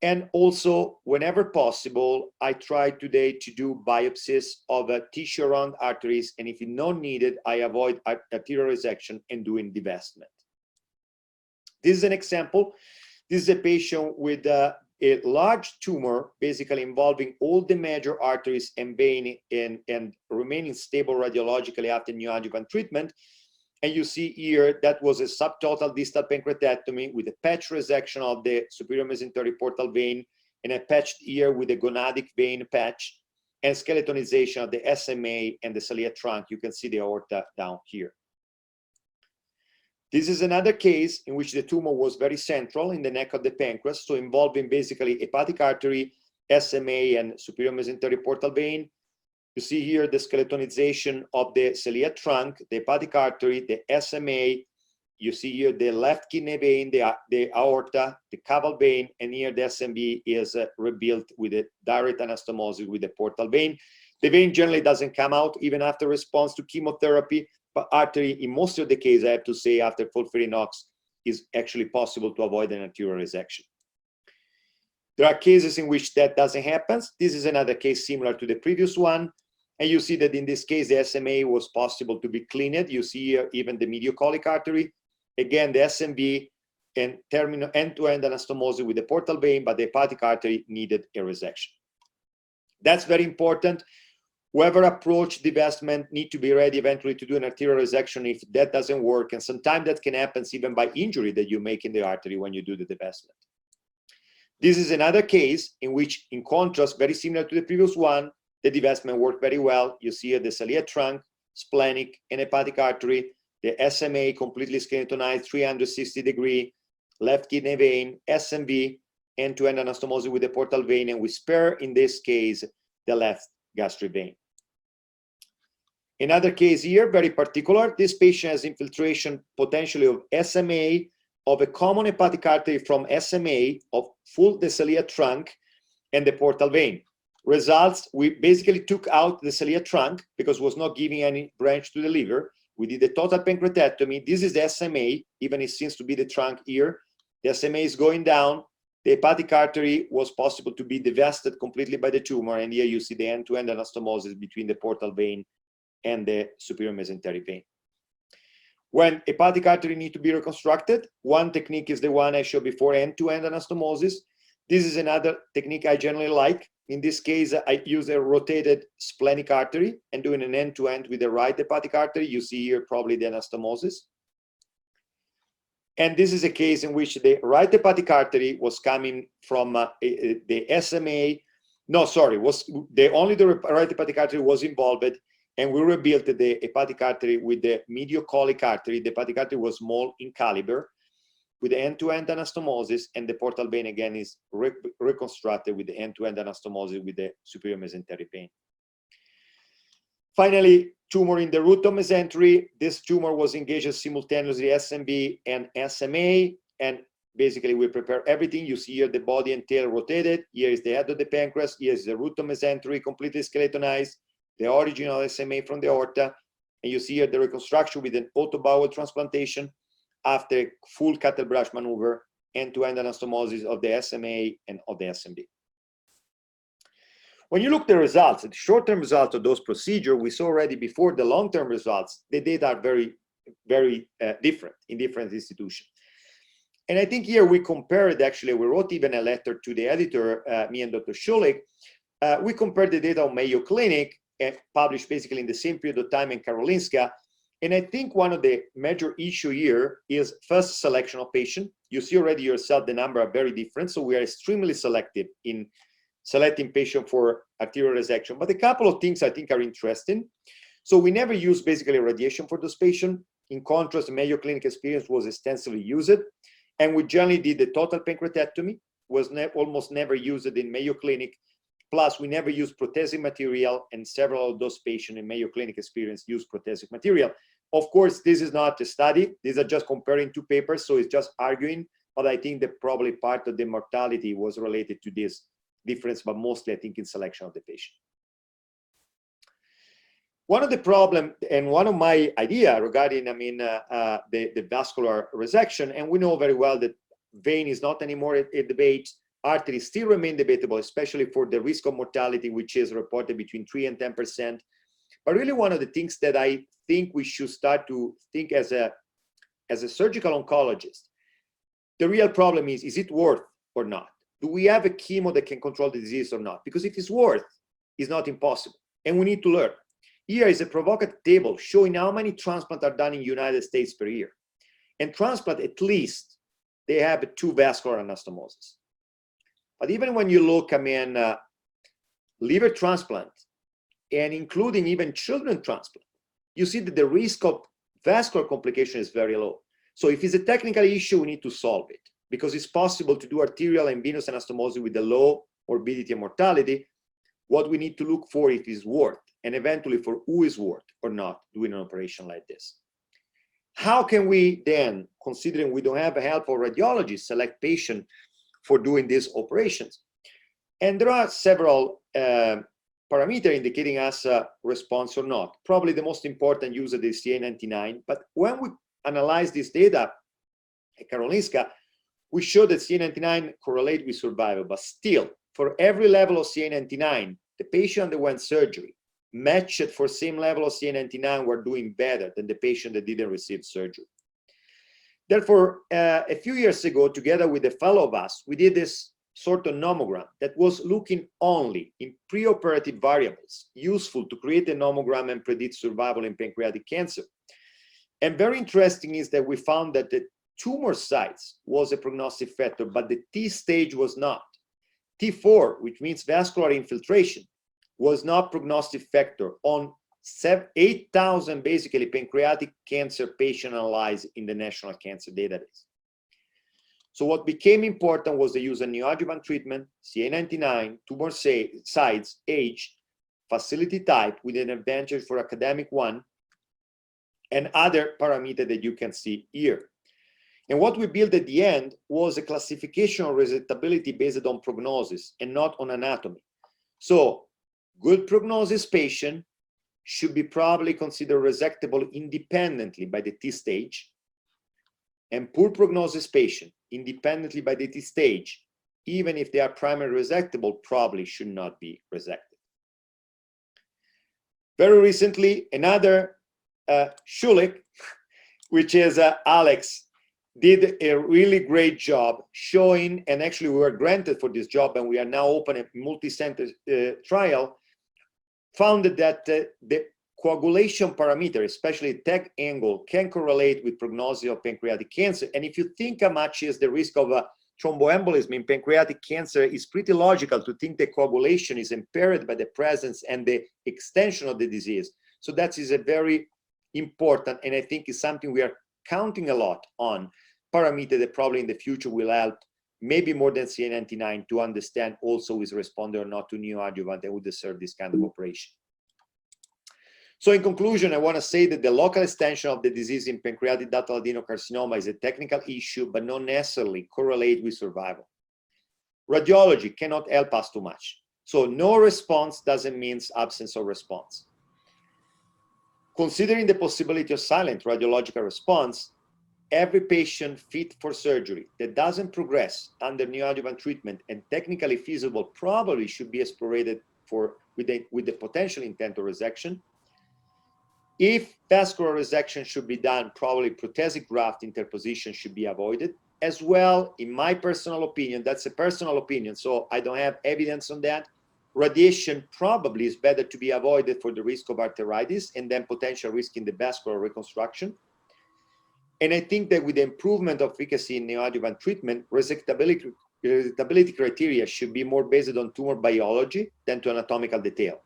And also, whenever possible, I try today to do biopsies of tissue around arteries. And if it's not needed, I avoid arterial resection and doing divestment. This is an example. This is a patient with a large tumor, basically involving all the major arteries and vein and remaining stable radiologically after neoadjuvant treatment. And you see here, that was a subtotal distal pancreatectomy with a patch resection of the superior mesenteric portal vein and a patched ear with a gonadic vein patch and skeletonization of the SMA and the celiac trunk. You can see the aorta down here. This is another case in which the tumor was very central in the neck of the pancreas, so involving basically hepatic artery, SMA, and superior mesenteric portal vein. You see here the skeletonization of the celiac trunk, the hepatic artery, the SMA. You see here the left kidney vein, the aorta, the caval vein, and here the SMV is rebuilt with a direct anastomosis with the portal vein. The vein generally doesn't come out even after response to chemotherapy, but artery, in most of the cases, I have to say, after FOLFIRINOX, is actually possible to avoid an arterial resection. There are cases in which that doesn't happen. This is another case similar to the previous one. And you see that in this case, the SMA was possible to be cleaned. You see here even the mediocolic artery. Again, the SMV and terminal end-to-end anastomosis with the portal vein, but the hepatic artery needed a resection. That's very important. Whoever approach divestment need to be ready eventually to do an arterial resection if that doesn't work. And sometimes that can happen even by injury that you make in the artery when you do the divestment. This is another case in which, in contrast, very similar to the previous one, the divestment worked very well. You see here the celiac trunk, splenic, and hepatic artery, the SMA completely skeletonized 360-degree, left kidney vein, SMV, end-to-end anastomosis with the portal vein, and we spare, in this case, the left gastric vein. Another case here, very particular. This patient has infiltration potentially of SMA, of a common hepatic artery from SMA, of full the celiac trunk, and the portal vein. Results, we basically took out the celiac trunk because it was not giving any branch to the liver. We did a total pancreatectomy. This is the SMA, even it seems to be the trunk here. The SMA is going down. The hepatic artery was possible to be divested completely by the tumor. And here you see the end-to-end anastomosis between the portal vein and the superior mesenteric vein. When hepatic artery need to be reconstructed, one technique is the one I showed before, end-to-end anastomosis. This is another technique I generally like. In this case, I use a rotated splenic artery and doing an end-to-end with the right hepatic artery. You see here probably the anastomosis. And this is a case in which the right hepatic artery was coming from the SMA. No, sorry, only the right hepatic artery was involved, and we rebuilt the hepatic artery with the mediocolic artery. The hepatic artery was small in caliber, with the end-to-end anastomosis, and the portal vein again is reconstructed with the end-to-end anastomosis with the superior mesenteric vein. Finally, tumor in the root of mesentery. This tumor was engaged simultaneously SMV and SMA, and basically we prepare everything. You see here the body and tail rotated. Here is the head of the pancreas. Here is the root of mesentery completely skeletonized, the original SMA from the aorta, and you see here the reconstruction with an auto bowel transplantation after a full cattle brush maneuver, end-to-end anastomosis of the SMA and of the SMV. When you look at the results, the short-term results of those procedures, we saw already before the long-term results, the data are very, very different in different institutions. And I think here we compared, actually, we wrote even a letter to the editor, me and Dr. Schulich. We compared the data of Mayo Clinic, published basically in the same period of time in Karolinska. And I think one of the major issue here is first selection of patient. You see already yourself, the number are very different. So we are extremely selective in selecting patient for arterial resection. But a couple of things I think are interesting. So we never use basically radiation for those patients. In contrast, the Mayo Clinic experience was extensively used. And we generally did the total pancreatectomy, was almost never used in Mayo Clinic. Plus, we never use prothetic material, and several of those patients in Mayo Clinic experience use prothetic material. Of course, this is not a study. These are just comparing two papers, so it's just arguing. But I think that probably part of the mortality was related to this difference, but mostly I think in selection of the patient. One of the problem and one of my idea regarding, the vascular resection, and we know very well that vein is not anymore a debate, artery still remain debatable, especially for the risk of mortality, which is reported between 3 and 10%. But really one of the things that I think we should start to think as a surgical oncologist, the real problem is it worth or not? Do we have a chemo that can control the disease or not? Because if it's worth, it's not impossible, and we need to learn. Here is a provocative table showing how many transplants are done in the United States per year. And transplant, at least, they have 2 vascular anastomosis. But even when you look, liver transplant, and including even children transplant, you see that the risk of vascular complication is very low. So if it's a technical issue, we need to solve it, because it's possible to do arterial and venous anastomosis with a low morbidity and mortality. What we need to look for if it's worth, and eventually for who is worth or not doing an operation like this. How can we then, considering we don't have a help of radiologists, select patients for doing these operations? And there are several parameters indicating us response or not. Probably the most important user is CA19-9, but when we analyze this data at Karolinska, we show that CA19-9 correlate with survival, but still, for every level of CA19-9, the patient underwent surgery, matched for same level of CA19-9 were doing better than the patient that didn't receive surgery. Therefore, a few years ago, together with a fellow of us, we did this sort of nomogram that was looking only in preoperative variables, useful to create a nomogram and predict survival in pancreatic cancer. And very interesting is that we found that the tumor size was a prognostic factor, but the T stage was not. T4, which means vascular infiltration, was not prognostic factor on 8,000 basically pancreatic cancer patient analyzed in the National Cancer Database. So what became important was the use of neoadjuvant treatment, CA19-9, tumor size, age, facility type with an advantage for academic one, and other parameters that you can see here. And what we built at the end was a classification of resectability based on prognosis and not on anatomy. So good prognosis patient should be probably considered resectable independently by the T stage, and poor prognosis patient independently by the T stage, even if they are primary resectable, probably should not be resected. Very recently, another Schulich, which is Alex, did a really great job showing, and actually we were granted for this job, and we are now open a multi-center trial, found that the coagulation parameter, especially tag angle, can correlate with prognosis of pancreatic cancer. And if you think how much is the risk of thromboembolism in pancreatic cancer, it's pretty logical to think that coagulation is impaired by the presence and the extension of the disease. So that is a very important, and I think is something we are counting a lot on, parameter that probably in the future will help, maybe more than CA19-9, to understand also is responder or not to neoadjuvant and would deserve this kind of operation. So in conclusion, I want to say that the local extension of the disease in pancreatic ductal adenocarcinoma is a technical issue, but not necessarily correlate with survival. Radiology cannot help us too much. So no response doesn't mean absence of response. Considering the possibility of silent radiological response, every patient fit for surgery that doesn't progress under neoadjuvant treatment and technically feasible probably should be explored with the potential intent of resection. If vascular resection should be done, probably prothetic graft interposition should be avoided. As well, in my personal opinion, that's a personal opinion, so I don't have evidence on that, radiation probably is better to be avoided for the risk of arteritis and then potential risk in the vascular reconstruction. And I think that with the improvement of efficacy in neoadjuvant treatment, resectability criteria should be more based on tumor biology than to anatomical detail.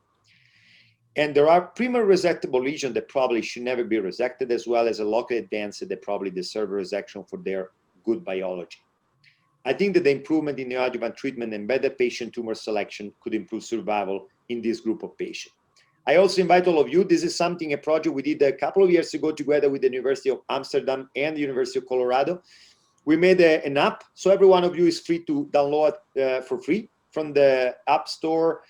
And there are primary resectable lesions that probably should never be resected, as well as a locally advanced that probably deserve resection for their good biology. I think that the improvement in neoadjuvant treatment and better patient tumor selection could improve survival in this group of patients. I also invite all of you, this is a project we did a couple of years ago together with the University of Amsterdam and the University of Colorado. We made an app, so every one of you is free to download for free from the App Store.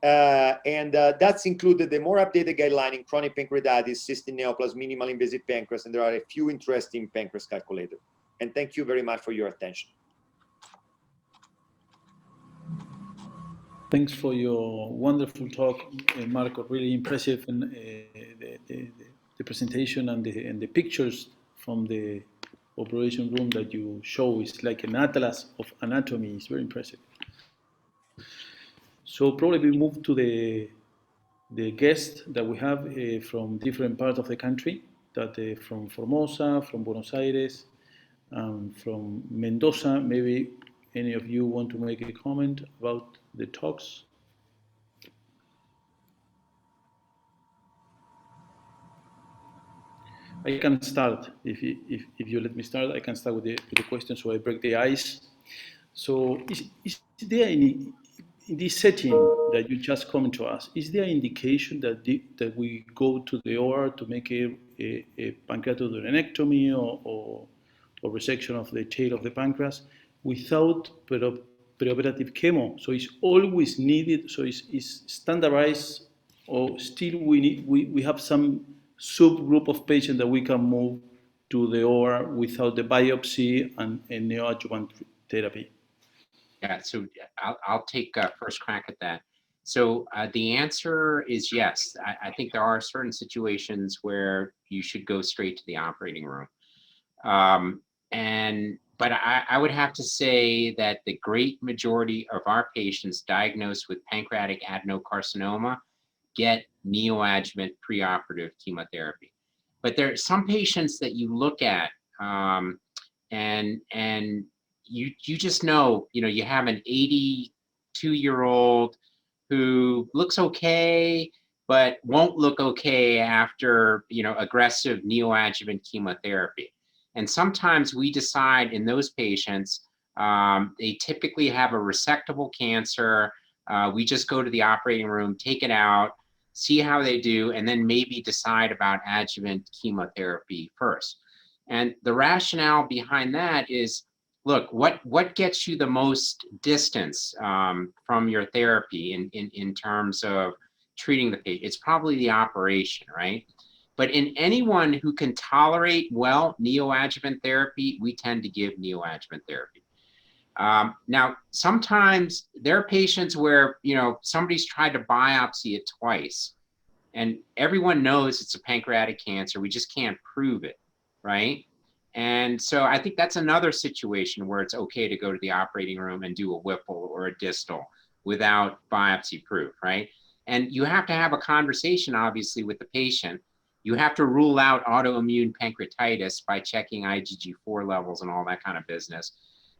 And that's included the more updated guideline in chronic pancreatitis, cystic neoplasm, minimal invasive pancreas, and there are a few interesting pancreas calculators. And thank you very much for your attention. Thanks for your wonderful talk, Marco. Really impressive, and the presentation and the pictures from the operation room that you show is like an atlas of anatomy. It's very impressive. So probably we move to the guests that we have from different parts of the country, that from Formosa, from Buenos Aires, from Mendoza. Maybe any of you want to make a comment about the talks? I can start, if you let me start, I can start with the question so I break the ice. So is there any, in this setting that you just come to us, is there indication that that we go to the OR to make a pancreatoduodenectomy or resection of the tail of the pancreas without preoperative chemo? So it's always needed, so it's standardized, or still we have some subgroup of patients that we can move to the OR without the biopsy and neoadjuvant therapy? Yeah, so I'll take first crack at that. So the answer is yes. I think there are certain situations where you should go straight to the operating room. But I would have to say that the great majority of our patients diagnosed with pancreatic adenocarcinoma get neoadjuvant preoperative chemotherapy. But there are some patients that you look at and you just know, you have an 82-year-old who looks okay, but won't look okay after, aggressive neoadjuvant chemotherapy. And sometimes we decide in those patients, they typically have a resectable cancer. We just go to the operating room, take it out, see how they do, and then maybe decide about adjuvant chemotherapy first. And the rationale behind that is, look, what gets you the most distance from your therapy in terms of treating the patient? It's probably the operation, right? But in anyone who can tolerate well neoadjuvant therapy, we tend to give neoadjuvant therapy. Now, sometimes there are patients where, somebody's tried to biopsy it twice and everyone knows it's a pancreatic cancer. We just can't prove it, right? And so I think that's another situation where it's okay to go to the operating room and do a Whipple or a distal without biopsy proof, right? And you have to have a conversation, obviously, with the patient. You have to rule out autoimmune pancreatitis by checking IgG4 levels and all that kind of business.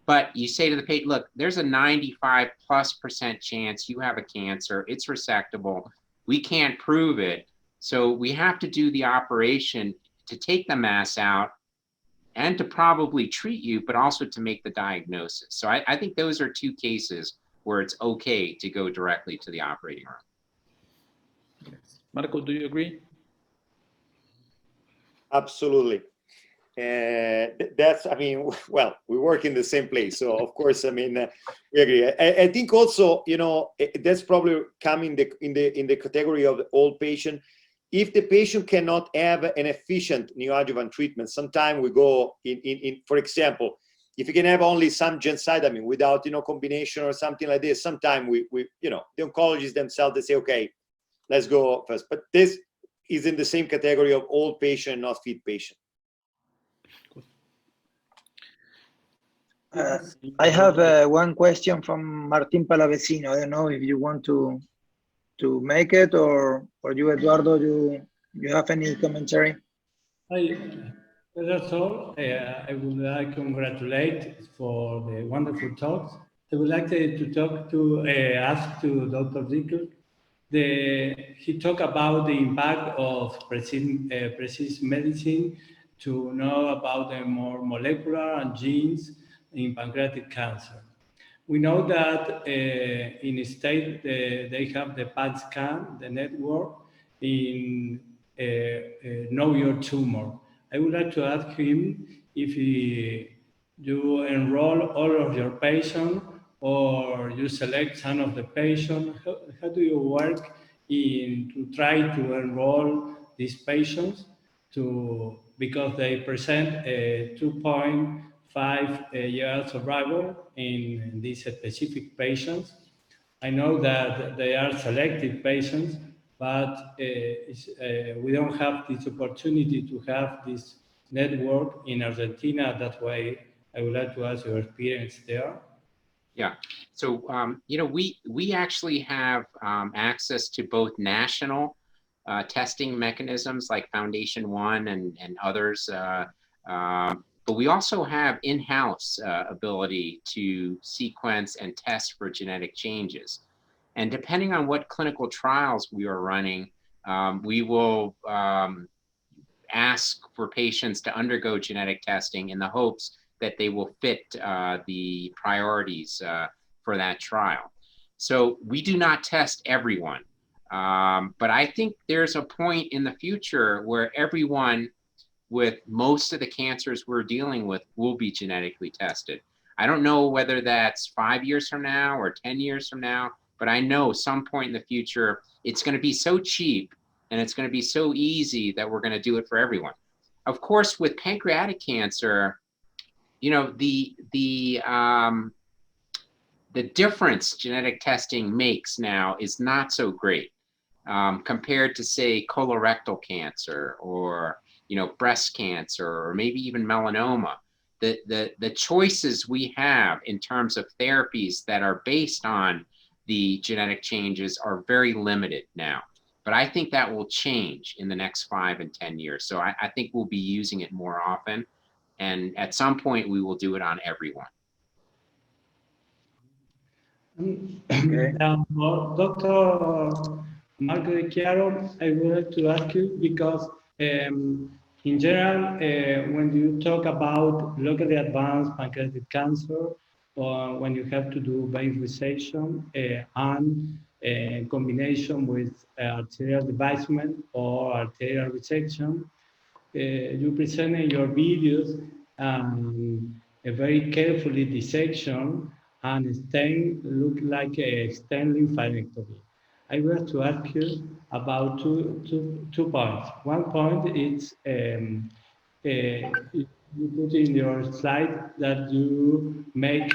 But you say to the patient, look, there's a 95+% chance you have a cancer. It's resectable. We can't prove it. So we have to do the operation to take the mass out and to probably treat you, but also to make the diagnosis. So I think those are two cases where it's okay to go directly to the operating room. Marco, do you agree? Absolutely. That's, well, we work in the same place. So of course, we agree. I think also, that's probably coming in the category of the old patient. If the patient cannot have an efficient neoadjuvant treatment, sometimes we go in, for example, if you can have only some gemcitabine without, combination or something like this, sometimes we the oncologists themselves, they say, okay, let's go first. But this is in the same category of old patient, not fit patient. I have one question from Martin Palavecino. I don't know if you want to make it, or you, Eduardo, you have any commentary? That's all. I would like to congratulate for the wonderful talks. I would like to ask to Dr. Dickel. He talked about the impact of precision medicine to know about the more molecular and genes in pancreatic cancer. We know that in a state they have the PAT scan, the network, in Know Your Tumor. I would like to ask him if you enroll all of your patients or you select some of the patients. how do you work to try to enroll these patients because they present a 2.5-year survival in these specific patients? I know that they are selected patients, but we don't have this opportunity to have this network in Argentina. That's why I would like to ask your experience there. Yeah, so we actually have access to both national testing mechanisms like Foundation One and others, but we also have in-house ability to sequence and test for genetic changes. And depending on what clinical trials we are running, we will ask for patients to undergo genetic testing in the hopes that they will fit the priorities for that trial. So we do not test everyone, but I think there's a point in the future where everyone with most of the cancers we're dealing with will be genetically tested. I don't know whether that's 5 years from now or 10 years from now, but I know some point in the future, it's going to be so cheap and it's going to be so easy that we're going to do it for everyone. Of course, with pancreatic cancer, the difference genetic testing makes now is not so great compared to, say, colorectal cancer or breast cancer or maybe even melanoma. The choices we have in terms of therapies that are based on the genetic changes are very limited now. But I think that will change in the next 5 and 10 years. So I think we'll be using it more often. And at some point, we will do it on everyone. Okay. Dr. Marco De Chiaro, I would like to ask you because in general, when you talk about locally advanced pancreatic cancer, or when you have to do base resection and combination with arterial devisement or arterial resection, you present in your videos a very carefully dissection and stent look like a stent lymphadenectomy. I want to ask you about two points. One point is you put in your slide that you make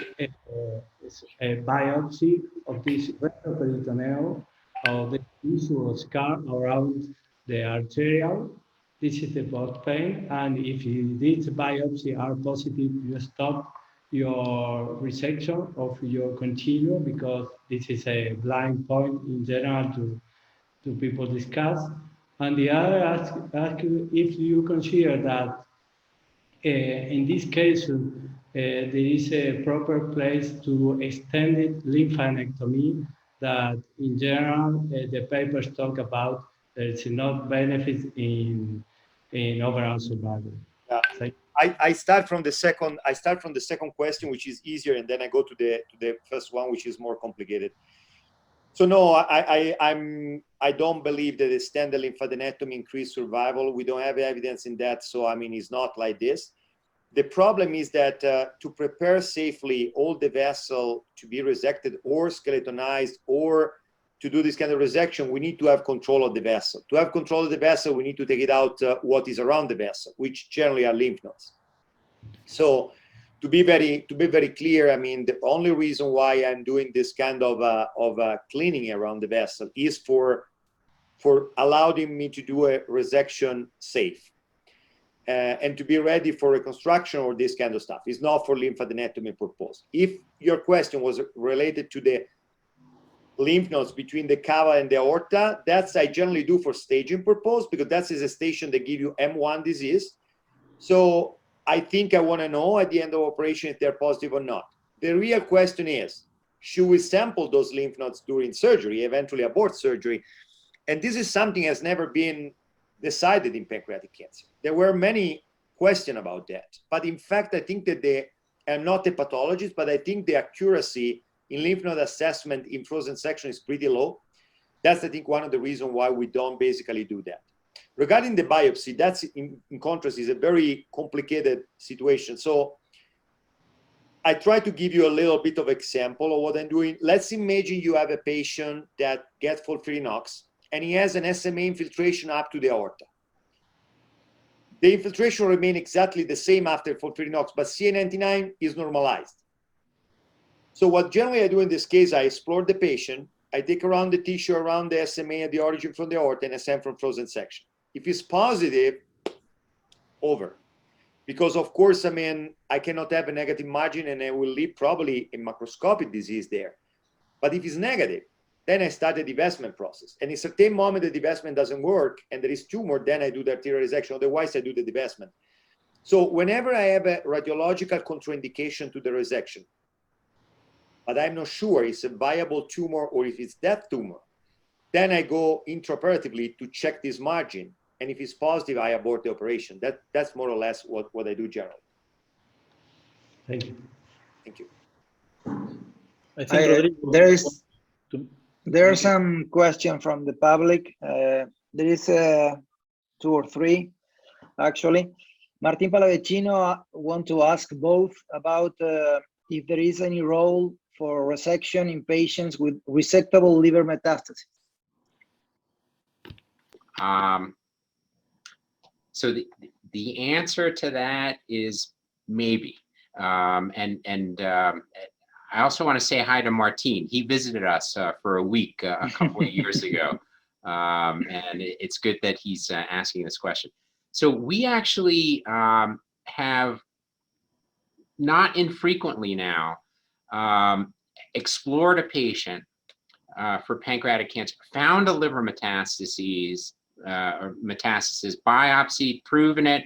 a biopsy of this retroperitoneal or the visual scar around the arterial. This is the blood pain, and if this biopsy are positive, you stop your resection of your continuum because this is a blind point in general to people discuss. And the other ask you if you consider that in this case there is a proper place to extended lymphadenectomy that in general the papers talk about there's not benefits in overall survival. Yeah. So, I start from the second question, which is easier, and then I go to the first one, which is more complicated. So no, I don't believe that a standard lymphadenectomy increased survival. We don't have evidence in that. So I mean, it's not like this. The problem is that to prepare safely all the vessel to be resected or skeletonized or to do this kind of resection, we need to have control of the vessel. To have control of the vessel, we need to take it out what is around the vessel, which generally are lymph nodes. So to be very clear, I mean, the only reason why I'm doing this kind of cleaning around the vessel is for allowing me to do a resection safe and to be ready for reconstruction or this kind of stuff. It's not for lymphadenectomy purpose. If your question was related to the lymph nodes between the cava and the aorta, that's I generally do for staging purpose because that is a station that give you M1 disease. So I think I want to know at the end of operation if they're positive or not. The real question is, should we sample those lymph nodes during surgery, eventually abort surgery? And this is something that has never been decided in pancreatic cancer. There were many questions about that. But in fact, I think that I'm not a pathologist, but I think the accuracy in lymph node assessment in frozen section is pretty low. That's, I think, one of the reasons why we don't basically do that. Regarding the biopsy, that's in contrast is a very complicated situation. So I try to give you a little bit of example of what I'm doing. Let's imagine you have a patient that gets FOLFIRINOX and he has an SMA infiltration up to the aorta. The infiltration remains exactly the same after FOLFIRINOX, but CA99 is normalized. So what generally I do in this case, I explore the patient, I take around the tissue around the SMA at the origin from the aorta and I send from frozen section. If it's positive, over. Because of course, I mean, I cannot have a negative margin and I will leave probably a macroscopic disease there. But if it's negative, then I start the divestment process. And at a certain moment, the divestment doesn't work and there is tumor, then I do the arterial resection. Otherwise, I do the divestment. So whenever I have a radiological contraindication to the resection, but I'm not sure it's a viable tumor or if it's that tumor, then I go intraoperatively to check this margin. And if it's positive, I abort the operation. That's more or less what I do generally. Thank you. Thank you. I think Rodrigo, there are some questions from the public. There is 2 or 3, actually. Martin Palavecino want to ask both about if there is any role for resection in patients with resectable liver metastasis. So the answer to that is maybe. I also want to say hi to Martin. He visited us for a week a couple of years ago. And it's good that he's asking this question. So we actually have not infrequently now explored a patient for pancreatic cancer, found a liver metastases, biopsy, proven it,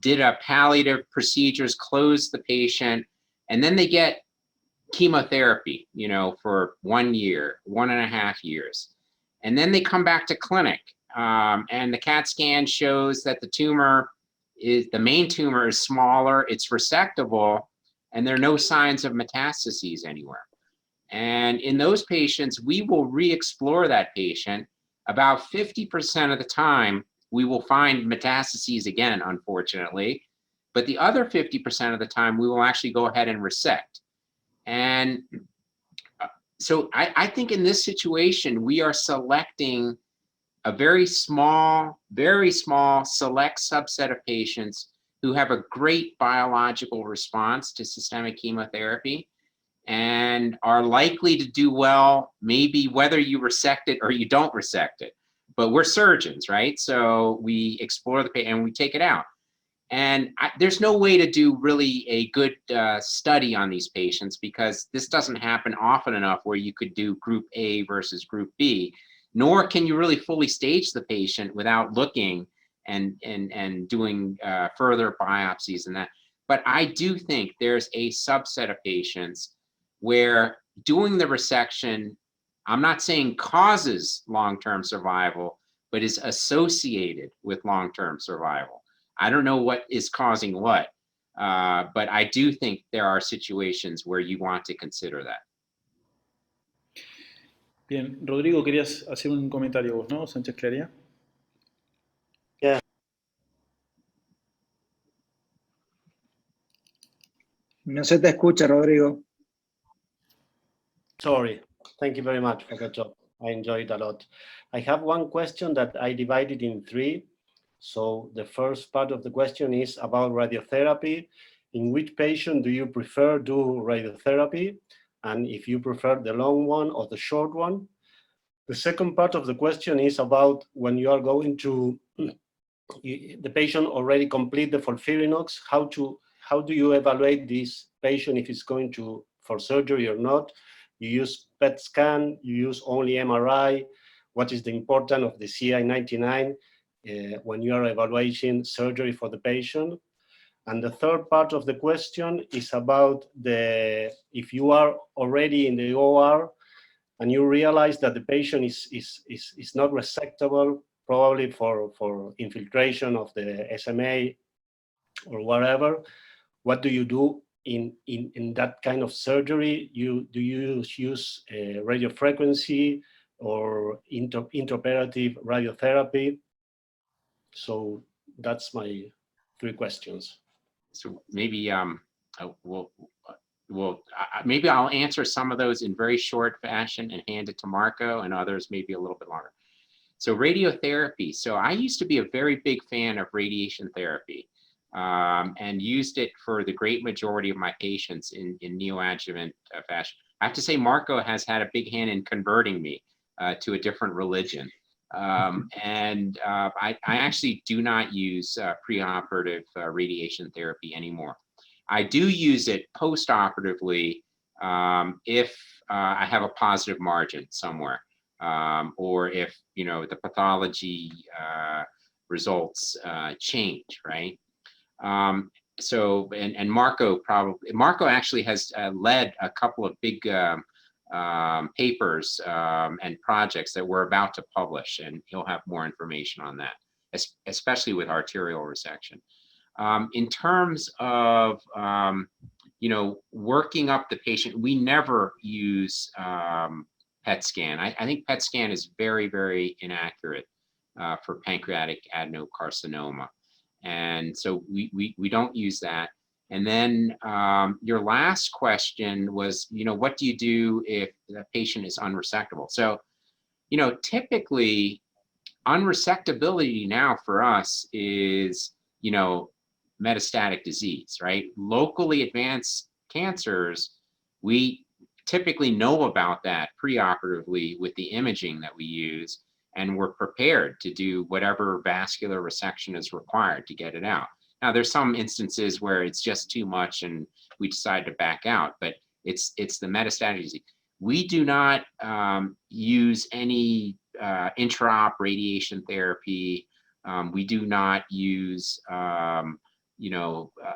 did a palliative procedures, closed the patient, and then they get chemotherapy, you know, for 1 year, 1.5 years. And then they come back to clinic and the CAT scan shows that the main tumor is smaller, it's resectable, and there are no signs of metastases anywhere. And in those patients, we will re-explore that patient. About 50% of the time, we will find metastases again, unfortunately. But the other 50% of the time, we will actually go ahead and resect. And so I think in this situation, we are selecting a very small select subset of patients who have a great biological response to systemic chemotherapy and are likely to do well, maybe whether you resect it or you don't resect it. But we're surgeons, right? So we explore the patient and we take it out. And there's no way to do really a good study on these patients because this doesn't happen often enough where you could do group A versus group B, nor can you really fully stage the patient without looking and doing further biopsies and that. But I do think there's a subset of patients where doing the resection, I'm not saying causes long-term survival, but is associated with long-term survival. I don't know what is causing what, but I do think there are situations where you want to consider that. Bien, Rodrigo, querías hacer un comentario vos, ¿no? Sánchez Claría. Yeah. No se te escucha, Rodrigo. Sorry. Thank you very much for the talk. I enjoyed it a lot. I have one question that I divided in 3. So the first part of the question is about radiotherapy. In which patient do you prefer do radiotherapy? And if you prefer the long one or the short one? The second part of the question is about when you are going to, the patient already complete the FOLFIRINOX, how do you evaluate this patient if it's going to for surgery or not? You use PET scan, you use only MRI. What is the importance of the CA99 when you are evaluating surgery for the patient? And the third part of the question is about if you are already in the OR and you realize that the patient is not resectable, probably for infiltration of the SMA or whatever, what do you do in that kind of surgery? Do you use radiofrequency or intraoperative radiotherapy? So that's my 3 questions. So maybe Maybe I'll answer some of those in very short fashion and hand it to Marco, and others maybe a little bit longer. So radiotherapy. So I used to be a very big fan of radiation therapy and used it for the great majority of my patients in neoadjuvant fashion. I have to say Marco has had a big hand in converting me to a different religion. I actually do not use preoperative radiation therapy anymore. I do use it post-operatively if I have a positive margin somewhere, or if the pathology results change, right? So Marco actually has led a couple of big papers and projects that we're about to publish, and he'll have more information on that, especially with arterial resection. In terms of working up the patient, we never use PET scan. I think PET scan is very, very inaccurate for pancreatic adenocarcinoma, and so we don't use that. And then your last question was, what do you do if the patient is unresectable? So, typically unresectability now for us is, metastatic disease, right? Locally advanced cancers, we typically know about that preoperatively with the imaging that we use, and we're prepared to do whatever vascular resection is required to get it out. Now, there's some instances where it's just too much and we decide to back out, but it's the metastatic disease. We do not use any intra-op radiation therapy. We do not use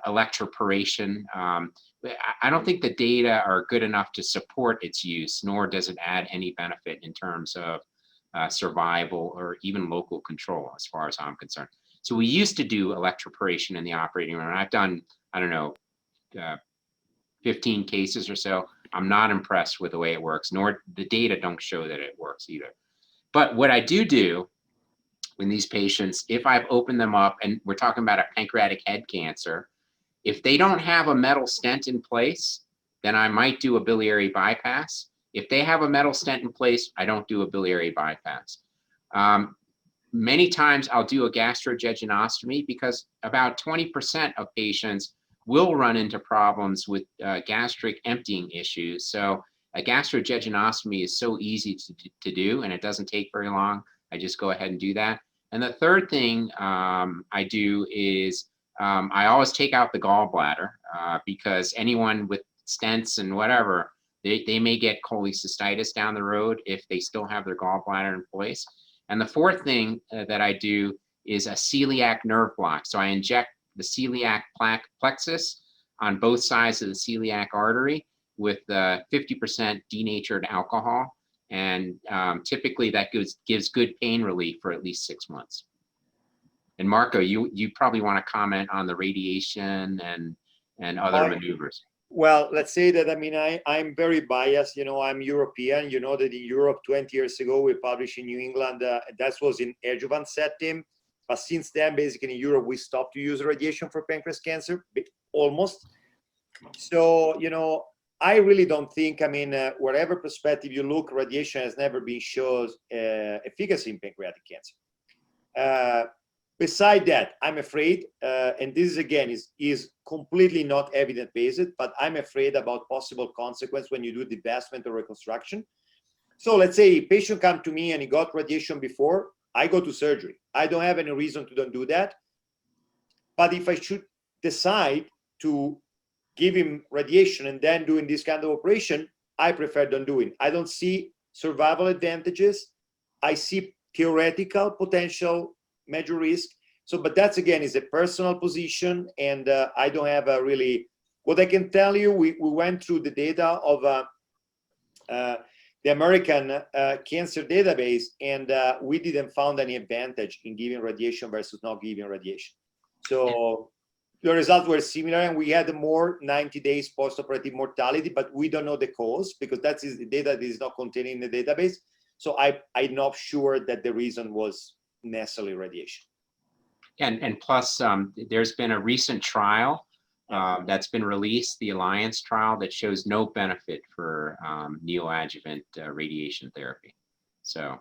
electroporation. I don't think the data are good enough to support its use, nor does it add any benefit in terms of survival or even local control, as far as I'm concerned. So we used to do electroporation in the operating room. I've done, 15 cases or so. I'm not impressed with the way it works, nor the data don't show that it works either. But what I do in these patients, if I've opened them up, and we're talking about a pancreatic head cancer, if they don't have a metal stent in place, then I might do a biliary bypass. If they have a metal stent in place, I don't do a biliary bypass. Many times I'll do a gastrojejunectomy because about 20% of patients will run into problems with gastric emptying issues. So a gastrojejunectomy is so easy to do, and it doesn't take very long. I just go ahead and do that. And the third thing I do is I always take out the gallbladder because anyone with stents and whatever, they may get cholecystitis down the road if they still have their gallbladder in place. And the fourth thing that I do is a celiac nerve block. So I inject the celiac plexus on both sides of the celiac artery with 50% denatured alcohol. And typically that gives good pain relief for at least 6 months. And Marco, you probably want to comment on the radiation and other maneuvers. Well, let's say that, I'm very biased. I'm European. You know that in Europe 20 years ago, we published in New England, that was in adjuvant setting. But since then, basically in Europe, we stopped to use radiation for pancreas cancer, almost. So, I really don't think, whatever perspective you look, radiation has never been shown efficacy in pancreatic cancer. Beside that, I'm afraid, and this is again is completely not evidence-based, but I'm afraid about possible consequence when you do divestment or reconstruction. So let's say a patient come to me and he got radiation before, I go to surgery. I don't have any reason to don't do that. But if I should decide to give him radiation and then doing this kind of operation, I prefer don't doing. I don't see survival advantages. I see theoretical potential major risk. So, but that's again is a personal position, and I don't have a really. What I can tell you, we went through the data of the American Cancer Database, and we didn't find any advantage in giving radiation versus not giving radiation. So the results were similar, and we had more 90 days post-operative mortality, but we don't know the cause because that is the data that is not contained in the database. So I'm not sure that the reason was necessarily radiation. And plus, there's been a recent trial that's been released, the Alliance trial, that shows no benefit for neoadjuvant radiation therapy. So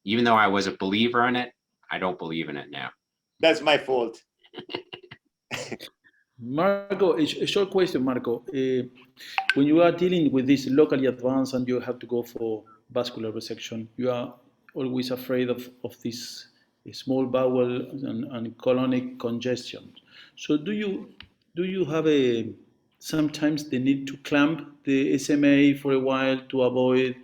even though I was a believer in it, I don't believe in it now. That's my fault. Marco, a short question, Marco. When you are dealing with this locally advanced and you have to go for vascular resection, you are always afraid of this small bowel and colonic congestion. So do you have sometimes the need to clamp the SMA for a while to avoid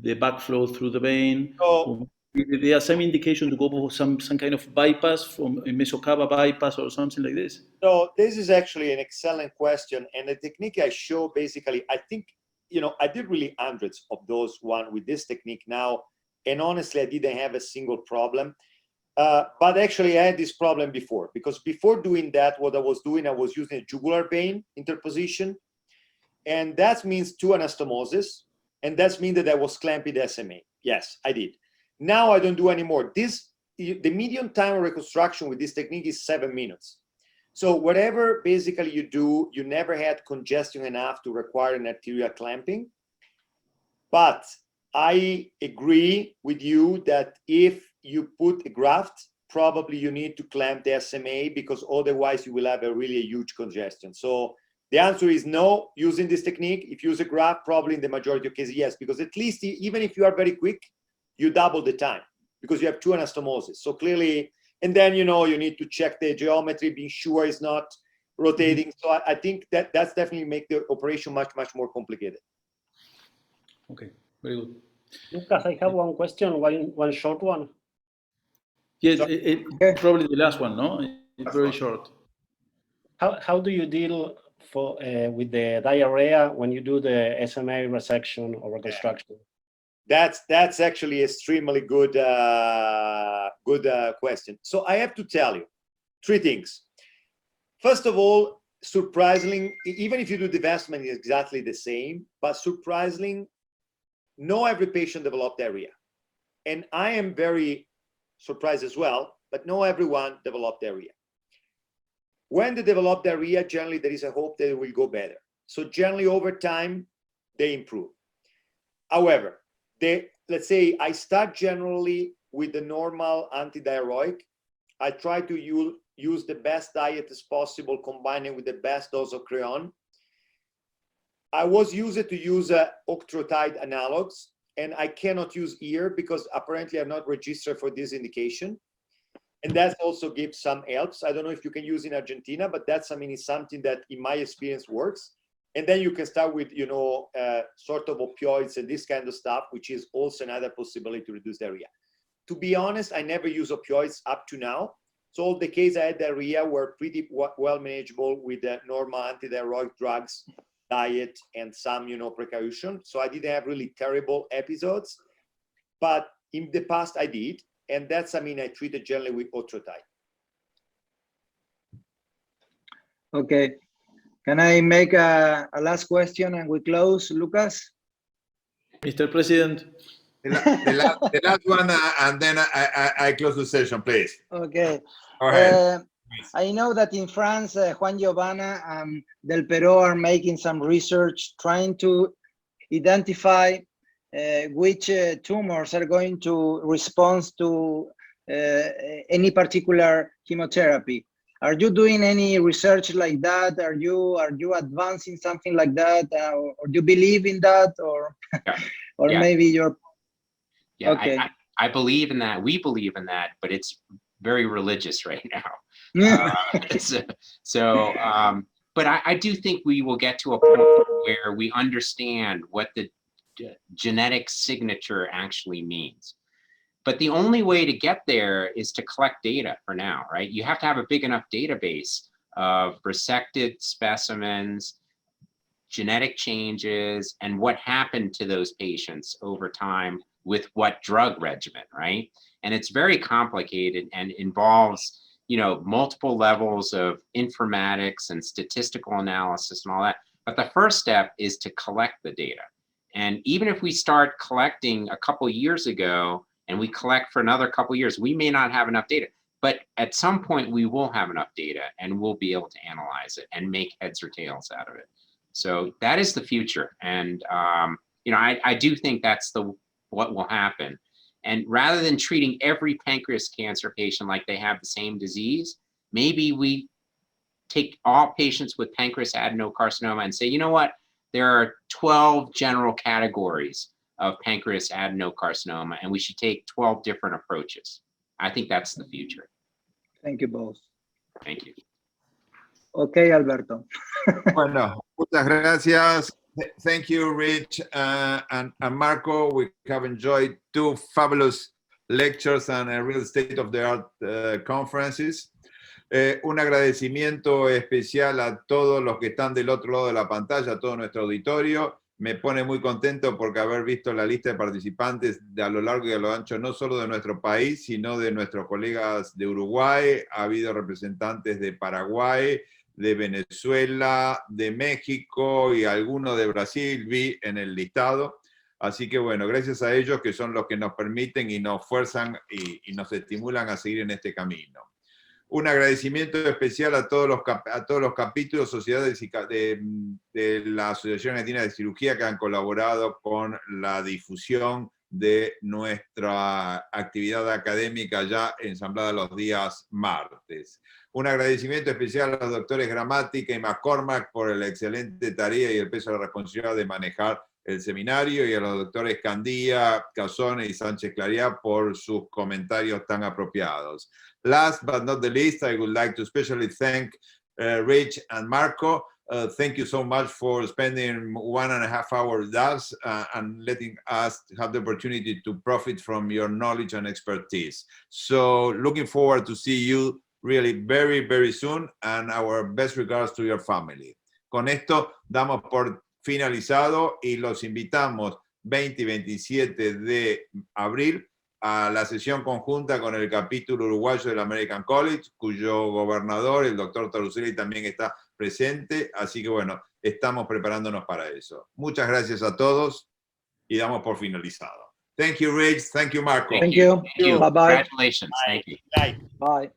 the backflow through the vein? So, There are some indication to go for some kind of bypass, from a mesocava bypass or something like this? so this is actually an excellent question. And the technique I show, basically, I think, I did really hundreds of those one with this technique now. And honestly, I didn't have a single problem. But actually, I had this problem before, because before doing that, what I was doing, I was using a jugular vein interposition. And that means 2 anastomosis. And that means that I was clamping the SMA. Yes, I did. Now I don't do anymore. The median time of reconstruction with this technique is 7 minutes. So whatever basically you do, you never had congestion enough to require an arterial clamping. But I agree with you that if you put a graft, probably you need to clamp the SMA, because otherwise you will have a really huge congestion. So the answer is no, using this technique. If you use a graft, probably in the majority of cases, yes, because at least even if you are very quick, you double the time because you have 2 anastomosis. So clearly, and then, you need to check the geometry, being sure it's not rotating. So I think that's definitely make the operation much, much more complicated. Okay, very good. Lucas, I have one question, one short one. Yes, probably the last one, no? It's very short. How do you deal with the diarrhea when you do the SMA resection or reconstruction? That's actually extremely good question. So I have to tell you 3 things. First of all, surprisingly, even if you do divestment, it's exactly the same, but surprisingly, not every patient developed diarrhea. And I am very surprised as well, but not everyone developed diarrhea. When they develop diarrhea, generally there is a hope that it will go better. So generally over time, they improve. However, let's say I start generally with the normal antidiarrheic. I try to use the best diet as possible, combining with the best dose of creon. I was used to use octreotide analogs, and I cannot use ear because apparently I'm not registered for this indication. And that also gives some helps. I don't know if you can use in Argentina, but that's, is something that in my experience works. And then you can start with, sort of opioids and this kind of stuff, which is also another possibility to reduce diarrhea. To be honest, I never use opioids up to now. So all the cases I had diarrhea were pretty well manageable with the normal antidiarrheic drugs, diet, and some, precaution. So I didn't have really terrible episodes, but in the past I did. And that's, I treated generally with octreotide. Okay. Can I make a last question and we close, Lucas? Mr. President. The last one, and then I close the session, please. Okay. Go ahead. I know that in France, Juan Giovanna and Del Perot are making some research trying to identify which tumors are going to respond to any particular chemotherapy. Are you doing any research like that? Are you advancing something like that, or do you believe in that, or Yeah. maybe you're? Yeah, okay. I believe in that. We believe in that, but it's very religious right now. But I do think we will get to a point where we understand what the genetic signature actually means. But the only way to get there is to collect data for now, right? You have to have a big enough database of resected specimens, genetic changes, and what happened to those patients over time with what drug regimen, right? And it's very complicated and involves, multiple levels of informatics and statistical analysis and all that. But the first step is to collect the data. And even if we start collecting a couple years ago and we collect for another couple years, we may not have enough data. But at some point, we will have enough data and we'll be able to analyze it and make heads or tails out of it. So that is the future. And, you know, I do think that's what will happen. And rather than treating every pancreas cancer patient like they have the same disease, maybe we take all patients with pancreas adenocarcinoma and say, you know what, there are 12 general categories of pancreas adenocarcinoma, and we should take 12 different approaches. I think that's the future. Thank you both. Thank you. Okay, Alberto. Bueno, muchas gracias. Thank you, Rich and Marco. We have enjoyed 2 fabulous lectures and a real state-of-the-art conferences. Un agradecimiento especial a todos los que están del otro lado de la pantalla, a todo nuestro auditorio. Me pone muy contento porque haber visto la lista de participantes a lo largo y a lo ancho, no solo de nuestro país, sino de nuestros colegas de Uruguay. Ha habido representantes de Paraguay, de Venezuela, de México y algunos de Brasil, vi en el listado. Así que bueno, gracias a ellos que son los que nos permiten y nos fuerzan y nos estimulan a seguir en este camino. Un agradecimiento especial a todos los capítulos, sociedades de la Asociación Argentina de Cirugía que han colaborado con la difusión de nuestra actividad académica ya ensamblada los días martes. Un agradecimiento especial a los doctores Gramática y McCormack por la excelente tarea y el peso de la responsabilidad de manejar el seminario, y a los doctores Candía, Casone y Sánchez Clariá por sus comentarios tan apropiados. Last but not the least, I would like to especially thank Rich and Marco. Thank you so much for spending 1.5 hours with us and letting us have the opportunity to profit from your knowledge and expertise. So looking forward to see you really very, very soon, and our best regards to your family. Con esto damos por finalizado y los invitamos 20 y 27 de abril a la sesión conjunta con el capítulo uruguayo del American College, cuyo gobernador, el doctor Taruselli, también está presente. Así que bueno, estamos preparándonos para eso. Muchas gracias a todos y damos por finalizado. Thank you, Rich. Thank you, Marco. Thank you. Thank you. Bye-bye. Congratulations. Thank you. Bye. Bye.